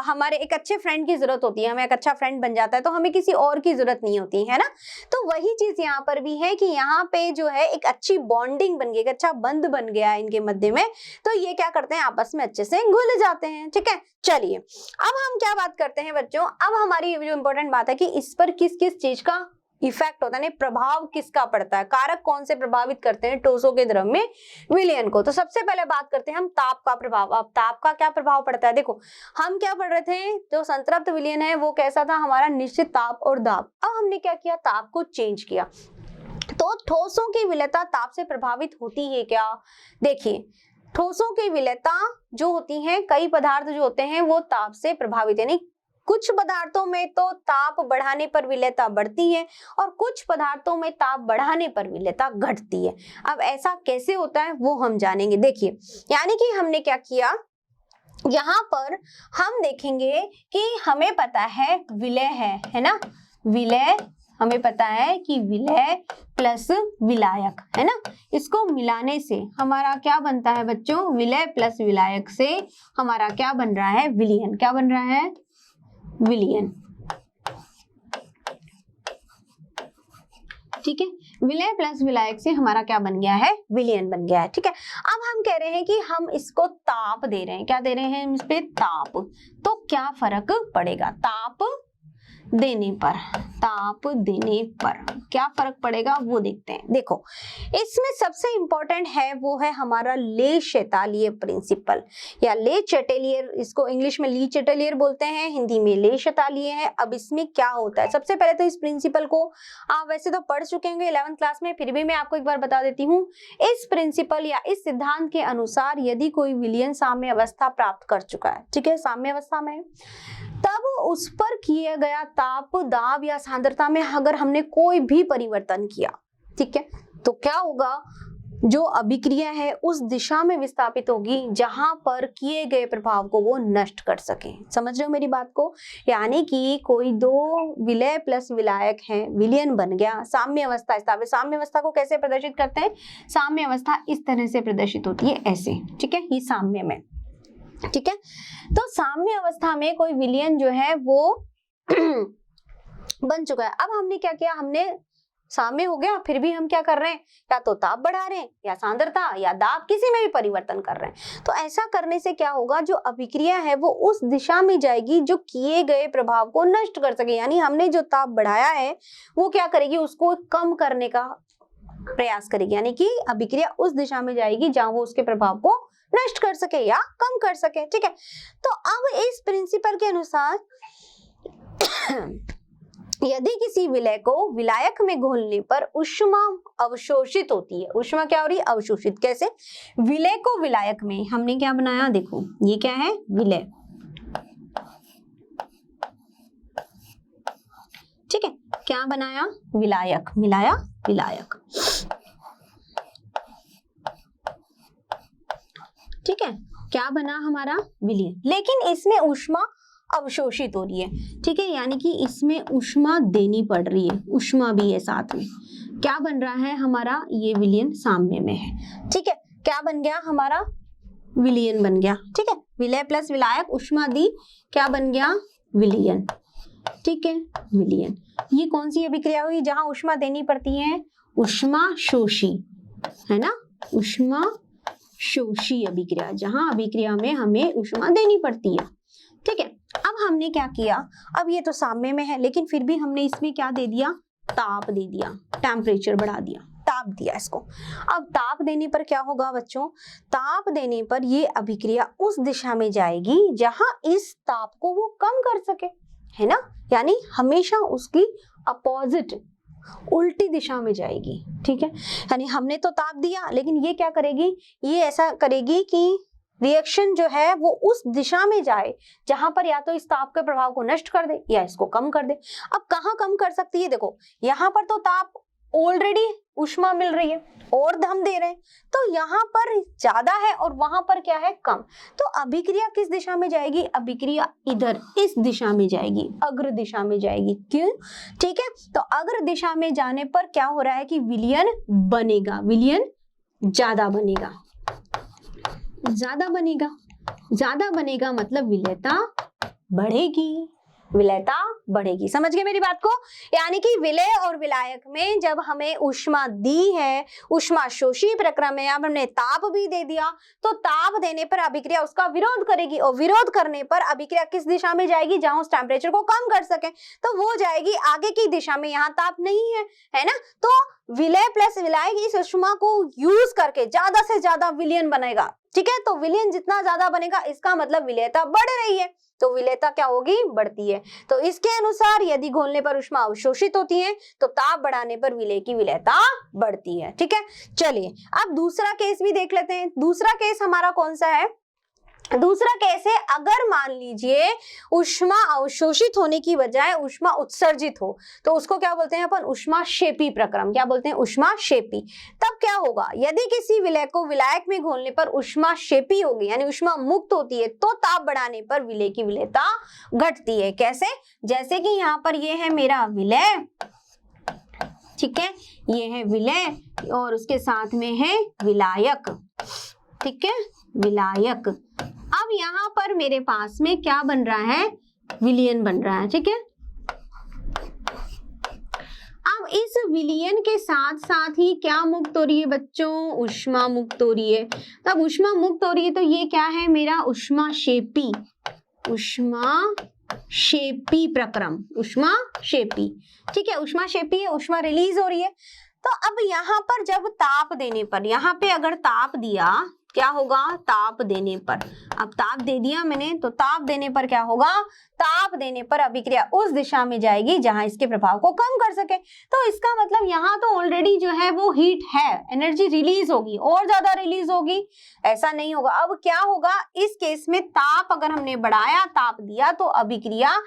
हमारे एक अच्छे फ्रेंड की जरूरत होती है, हमें एक अच्छा फ्रेंड बन जाता है तो हमें किसी और की जरूरत नहीं होती है ना। तो वही चीज यहाँ पर भी है कि यहाँ पे जो है एक अच्छी बॉन्डिंग बन गई, एक अच्छा बंध बन गया है इनके मध्य में, तो ये क्या करते हैं, आपस में अच्छे से घुल जाते हैं। ठीक है, चलिए अब हम क्या बात करते हैं बच्चों, अब हमारी जो इंपॉर्टेंट बात है कि इस पर किस किस चीज का इफेक्ट होता है, नहीं प्रभाव किसका पड़ता है, कारक कौन से प्रभावित करते हैं ठोसों के द्रव में विलयन को। तो सबसे पहले बात करते हैं हम ताप का प्रभाव। अब ताप का क्या प्रभाव पड़ता है, देखो हम क्या पढ़ रहे थे, जो संतृप्त विलयन है वो कैसा था, हमारा निश्चित ताप और दाब। अब हमने क्या किया, ताप को चेंज किया। तो ठोसों की विलयता ताप से प्रभावित होती है क्या, देखिए ठोसों की विलयता जो होती है, कई पदार्थ जो होते हैं वो ताप से प्रभावित, यानी कुछ पदार्थों में तो ताप बढ़ाने पर विलयता बढ़ती है और कुछ पदार्थों में ताप बढ़ाने पर विलयता घटती है। अब ऐसा कैसे होता है वो हम जानेंगे। देखिए यानी कि हमने क्या किया, यहाँ पर हम देखेंगे कि हमें पता है विलय है ना, विलय हमें पता है कि विलय प्लस विलायक है ना, इसको मिलाने से हमारा क्या बनता है बच्चों, विलय प्लस विलायक से हमारा क्या बन रहा है, विलयन। क्या बन रहा है, विलयन। ठीक है, विलय प्लस विलायक से हमारा क्या बन गया है, विलयन बन गया है। ठीक है, अब हम कह रहे हैं कि हम इसको ताप दे रहे हैं, क्या दे रहे हैं हम इस पे, ताप। तो क्या फर्क पड़ेगा, ताप देने पर, ताप देने पर क्या फर्क पड़ेगा वो देखते हैं। देखो इसमें सबसे इंपॉर्टेंट है वो है हमारा ले शैतालियर प्रिंसिपल या ले चैटेलियर, इसको इंग्लिश में ली चैटेलियर बोलते हैं, हिंदी में ले शैतालियर है। अब इसमें क्या होता है, सबसे पहले तो इस प्रिंसिपल को आप वैसे तो पढ़ चुके होंगे 11th क्लास में, फिर भी मैं आपको एक बार बता देती हूँ। इस प्रिंसिपल या इस सिद्धांत के अनुसार यदि कोई विलयन साम्य अवस्था प्राप्त कर चुका है, ठीक है, साम्य अवस्था में, तब उस पर किया गया ताप, दाब या सांद्रता में अगर हमने कोई भी परिवर्तन किया, ठीक है, तो क्या होगा, जो अभिक्रिया है उस दिशा में विस्थापित होगी जहां पर किए गए प्रभाव को वो नष्ट कर सके। समझ रहे हो मेरी बात को, यानी कि कोई दो विलय प्लस विलायक है, विलयन बन गया, साम्य अवस्था स्थापित। साम्य अवस्था को कैसे प्रदर्शित करते हैं, साम्य अवस्था इस तरह से प्रदर्शित होती है, ऐसे, ठीक है, ये साम्य में, ठीक है। तो साम्य अवस्था में कोई विलयन जो है वो बन चुका है। अब हमने क्या किया, हमने साम्य हो गया, फिर भी हम क्या कर रहे हैं, या तो ताप बढ़ा रहे हैं या सांद्रता या दाब, किसी में भी परिवर्तन कर रहे हैं। तो ऐसा करने से क्या होगा, जो अभिक्रिया है वो उस दिशा में जाएगी जो किए गए प्रभाव को नष्ट कर सके, यानी हमने जो ताप बढ़ाया है वो क्या करेगी, उसको कम करने का प्रयास करेगी, यानी कि अभिक्रिया उस दिशा में जाएगी जहां वो उसके प्रभाव को नष्ट कर सके या कम कर सके। ठीक है, तो अब इस प्रिंसिपल के अनुसार यदि किसी विलय को विलायक में घोलने पर ऊष्मा अवशोषित होती है, ऊष्मा क्या हो रही है, अवशोषित। कैसे, विलय को विलायक में हमने क्या बनाया, देखो ये क्या है, विलय, ठीक है, क्या बनाया, विलायक, मिलाया विलायक, ठीक है, क्या बना हमारा, विलयन। लेकिन इसमें ऊष्मा अवशोषित हो रही है, ठीक है, यानी कि इसमें ऊष्मा देनी पड़ रही है, ऊष्मा भी है साथ में। क्या बन रहा है हमारा, ये विलयन साम्य में है, ठीक है, क्या बन गया हमारा, विलयन बन गया, ठीक है, विलय प्लस विलायक, ऊष्मा दी, क्या बन गया, विलयन, ठीक है, विलयन। ये कौन सी अभिक्रिया हुई जहां ऊष्मा देनी पड़ती है, ऊष्मा शोषी, है ना, ऊष्मा शोषी अभिक्रिया, जहां अभिक्रिया में हमें ऊष्मा देनी पड़ती है, ठीक है। अब हमने क्या किया, अब ये तो साम्य में है, लेकिन फिर भी हमने इसमें क्या दे दिया, ताप दे दिया, टेम्परेचर बढ़ा दिया, ताप दिया इसको। अब ताप देने पर क्या होगा बच्चों, ताप देने पर ये अभिक्रिया उस दिशा में जाएगी जहां इस ताप को वो कम कर सके, है ना, यानी हमेशा उसकी अपोजिट, उल्टी दिशा में जाएगी, ठीक है। यानी हमने तो ताप दिया, लेकिन ये क्या करेगी, ये ऐसा करेगी कि रिएक्शन जो है वो उस दिशा में जाए जहां पर या तो इस ताप के प्रभाव को नष्ट कर दे या इसको कम कर दे। अब कहाँ कम कर सकती है, देखो यहाँ पर तो ताप ऑलरेडी ऊष्मा मिल रही है और हम दे रहे हैं, तो यहाँ पर ज्यादा है और वहां पर क्या है, कम। तो अभिक्रिया किस दिशा में जाएगी, अभिक्रिया इधर इस दिशा में जाएगी, अग्र दिशा में जाएगी, क्यों, ठीक है। तो अग्र दिशा में जाने पर क्या हो रहा है कि विलयन बनेगा, विलयन ज्यादा बनेगा, ज्यादा बनेगा, ज्यादा बनेगा मतलब विलयता बढ़ेगी, विलयता बढ़ेगी। समझ गए मेरी बात को? यानी कि विलेय और विलायक में जब हमें ऊष्मा दी है, ऊष्मा शोषी प्रक्रम में अब हमने ताप भी दे दिया, तो ताप देने पर अभिक्रिया उसका विरोध करेगी और विरोध करने पर अभिक्रिया किस दिशा में जाएगी, जहां उस टेम्परेचर को कम कर सके, तो वो जाएगी आगे की दिशा में, यहाँ ताप नहीं है ना। तो विलेय प्लस विलायक इस ऊष्मा को यूज करके ज्यादा से ज्यादा विलयन बनेगा। ठीक है, तो विलयन जितना ज्यादा बनेगा इसका मतलब विलेयता बढ़ रही है, तो विलेयता क्या होगी, बढ़ती है। तो इसके अनुसार यदि घोलने पर ऊष्मा अवशोषित होती है तो ताप बढ़ाने पर विलेय की विलेयता बढ़ती है। ठीक है, चलिए अब दूसरा केस भी देख लेते हैं। दूसरा केस हमारा कौन सा है? दूसरा केस है, अगर मान लीजिए ऊष्मा अवशोषित होने की बजाय ऊष्मा उत्सर्जित हो, तो उसको क्या बोलते हैं अपन, ऊष्माक्षेपी प्रक्रम। क्या बोलते हैं, ऊष्माक्षेपी। तब क्या होगा, यदि किसी विलेय को विलायक में घोलने पर ऊष्माक्षेपी होगी यानी ऊष्मा मुक्त होती है, तो ताप बढ़ाने पर विलेय की विलेयता घटती है। कैसे? जैसे कि यहाँ पर ये है मेरा विलेय, ठीक है, ये है विलेय और उसके साथ में है विलायक। ठीक है, विलायक। अब यहाँ पर मेरे पास में क्या बन रहा है, विलयन बन रहा है। ठीक है, अब इस विलयन के साथ साथ ही क्या मुक्त हो रही है बच्चों, ऊष्मा मुक्त हो रही है। तब ऊष्मा मुक्त हो रही है तो ये क्या है मेरा, ऊष्माक्षेपी, ऊष्माक्षेपी प्रक्रम, ऊष्माक्षेपी। ठीक है, ऊष्माक्षेपी है, ऊष्मा रिलीज हो रही है। तो अब यहाँ पर जब ताप देने पर, यहाँ पे अगर ताप दिया, क्या होगा, ताप देने पर, अब ताप दे दिया मैंने, तो ताप देने पर क्या होगा, ताप देने पर अभिक्रिया उस दिशा में जाएगी जहां इसके प्रभाव को कम कर सके। तो इसका मतलब यहाँ तो ऑलरेडी जो है वो हीट है, एनर्जी रिलीज होगी और ज्यादा रिलीज होगी, ऐसा नहीं होगा। अब क्या होगा, इस केस में ताप अगर हमने बढ़ाया, ताप दिया, तो अभिक्रिया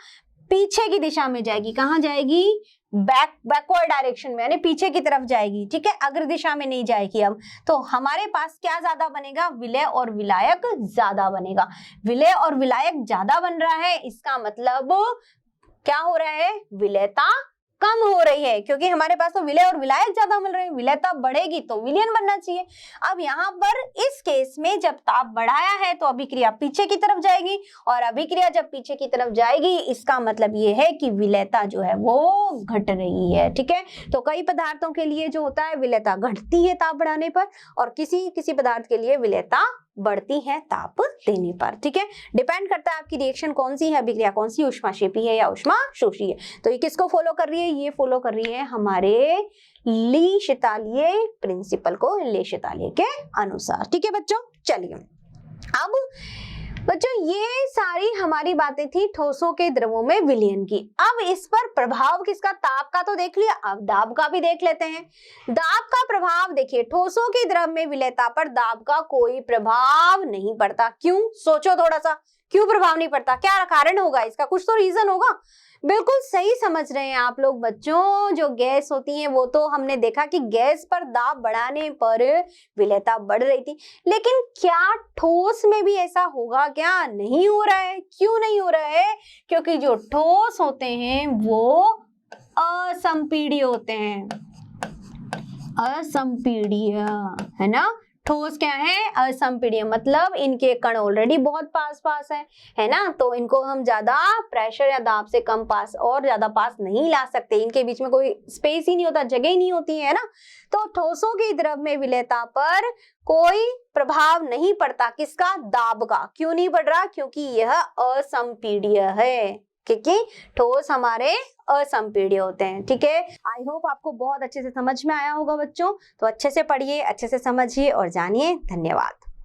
पीछे की दिशा में जाएगी। कहाँ जाएगी, बैकवर्ड डायरेक्शन में, यानी पीछे की तरफ जाएगी। ठीक है, अग्र दिशा में नहीं जाएगी। अब तो हमारे पास क्या ज्यादा बनेगा, विलेय और विलायक ज्यादा बनेगा। विलेय और विलायक ज्यादा बन रहा है, इसका मतलब क्या हो रहा है, विलेयता कम हो रही है, क्योंकि हमारे पास तो विलेय और विलायक ज्यादा मिल रहे हैं। विलेयता बढ़ेगी तो विलयन बनना चाहिए। अब यहाँ पर इस केस में जब ताप बढ़ाया है तो अभिक्रिया पीछे की तरफ जाएगी, और अभिक्रिया जब पीछे की तरफ जाएगी इसका मतलब ये है कि विलेयता जो है वो घट रही है। ठीक है, तो कई पदार्थों के लिए जो होता है विलेयता घटती है ताप बढ़ाने पर, और किसी पदार्थ के लिए विलेयता बढ़ती है ताप देने पर। ठीक है, डिपेंड करता है आपकी रिएक्शन कौन सी है, अभिक्रिया कौन सी, ऊष्माक्षेपी है या ऊष्माशोषी है। तो ये किसको फॉलो कर रही है, ये फॉलो कर रही है हमारे ली-शीतलीय प्रिंसिपल को, ले-शीतलीय के अनुसार। ठीक है बच्चों, चलिए अब बच्चों ये सारी हमारी बातें थी ठोसों के द्रवों में विलयन की। अब इस पर प्रभाव किसका, ताप का तो देख लिया, अब दाब का भी देख लेते हैं। दाब का प्रभाव देखिए, ठोसों के द्रव में विलेयता पर दाब का कोई प्रभाव नहीं पड़ता। क्यों, सोचो थोड़ा सा, क्यों प्रभाव नहीं पड़ता, क्या कारण होगा इसका, कुछ तो रीजन होगा। बिल्कुल सही समझ रहे हैं आप लोग बच्चों, जो गैस होती है वो तो हमने देखा कि गैस पर दाब बढ़ाने पर विलेयता बढ़ रही थी, लेकिन क्या ठोस में भी ऐसा होगा, क्या नहीं हो रहा है। क्यों नहीं हो रहा है, क्योंकि जो ठोस होते हैं वो असंपीड्य होते हैं, असंपीड्य है ना। ठोस क्या है, असंपीड्य, मतलब इनके कण ऑलरेडी बहुत पास है ना, तो इनको हम ज्यादा प्रेशर या दाब से कम पास और ज्यादा पास नहीं ला सकते, इनके बीच में कोई स्पेस ही नहीं होता, जगह ही नहीं होती है ना। तो ठोसों के द्रव में विलेयता पर कोई प्रभाव नहीं पड़ता, किसका, दाब का। क्यों नहीं पड़ रहा, क्योंकि यह असंपीड्य है, क्योंकि ठोस हमारे असंपीड्य होते हैं। ठीक है, आई होप आपको बहुत अच्छे से समझ में आया होगा बच्चों। तो अच्छे से पढ़िए, अच्छे से समझिए और जानिए। धन्यवाद।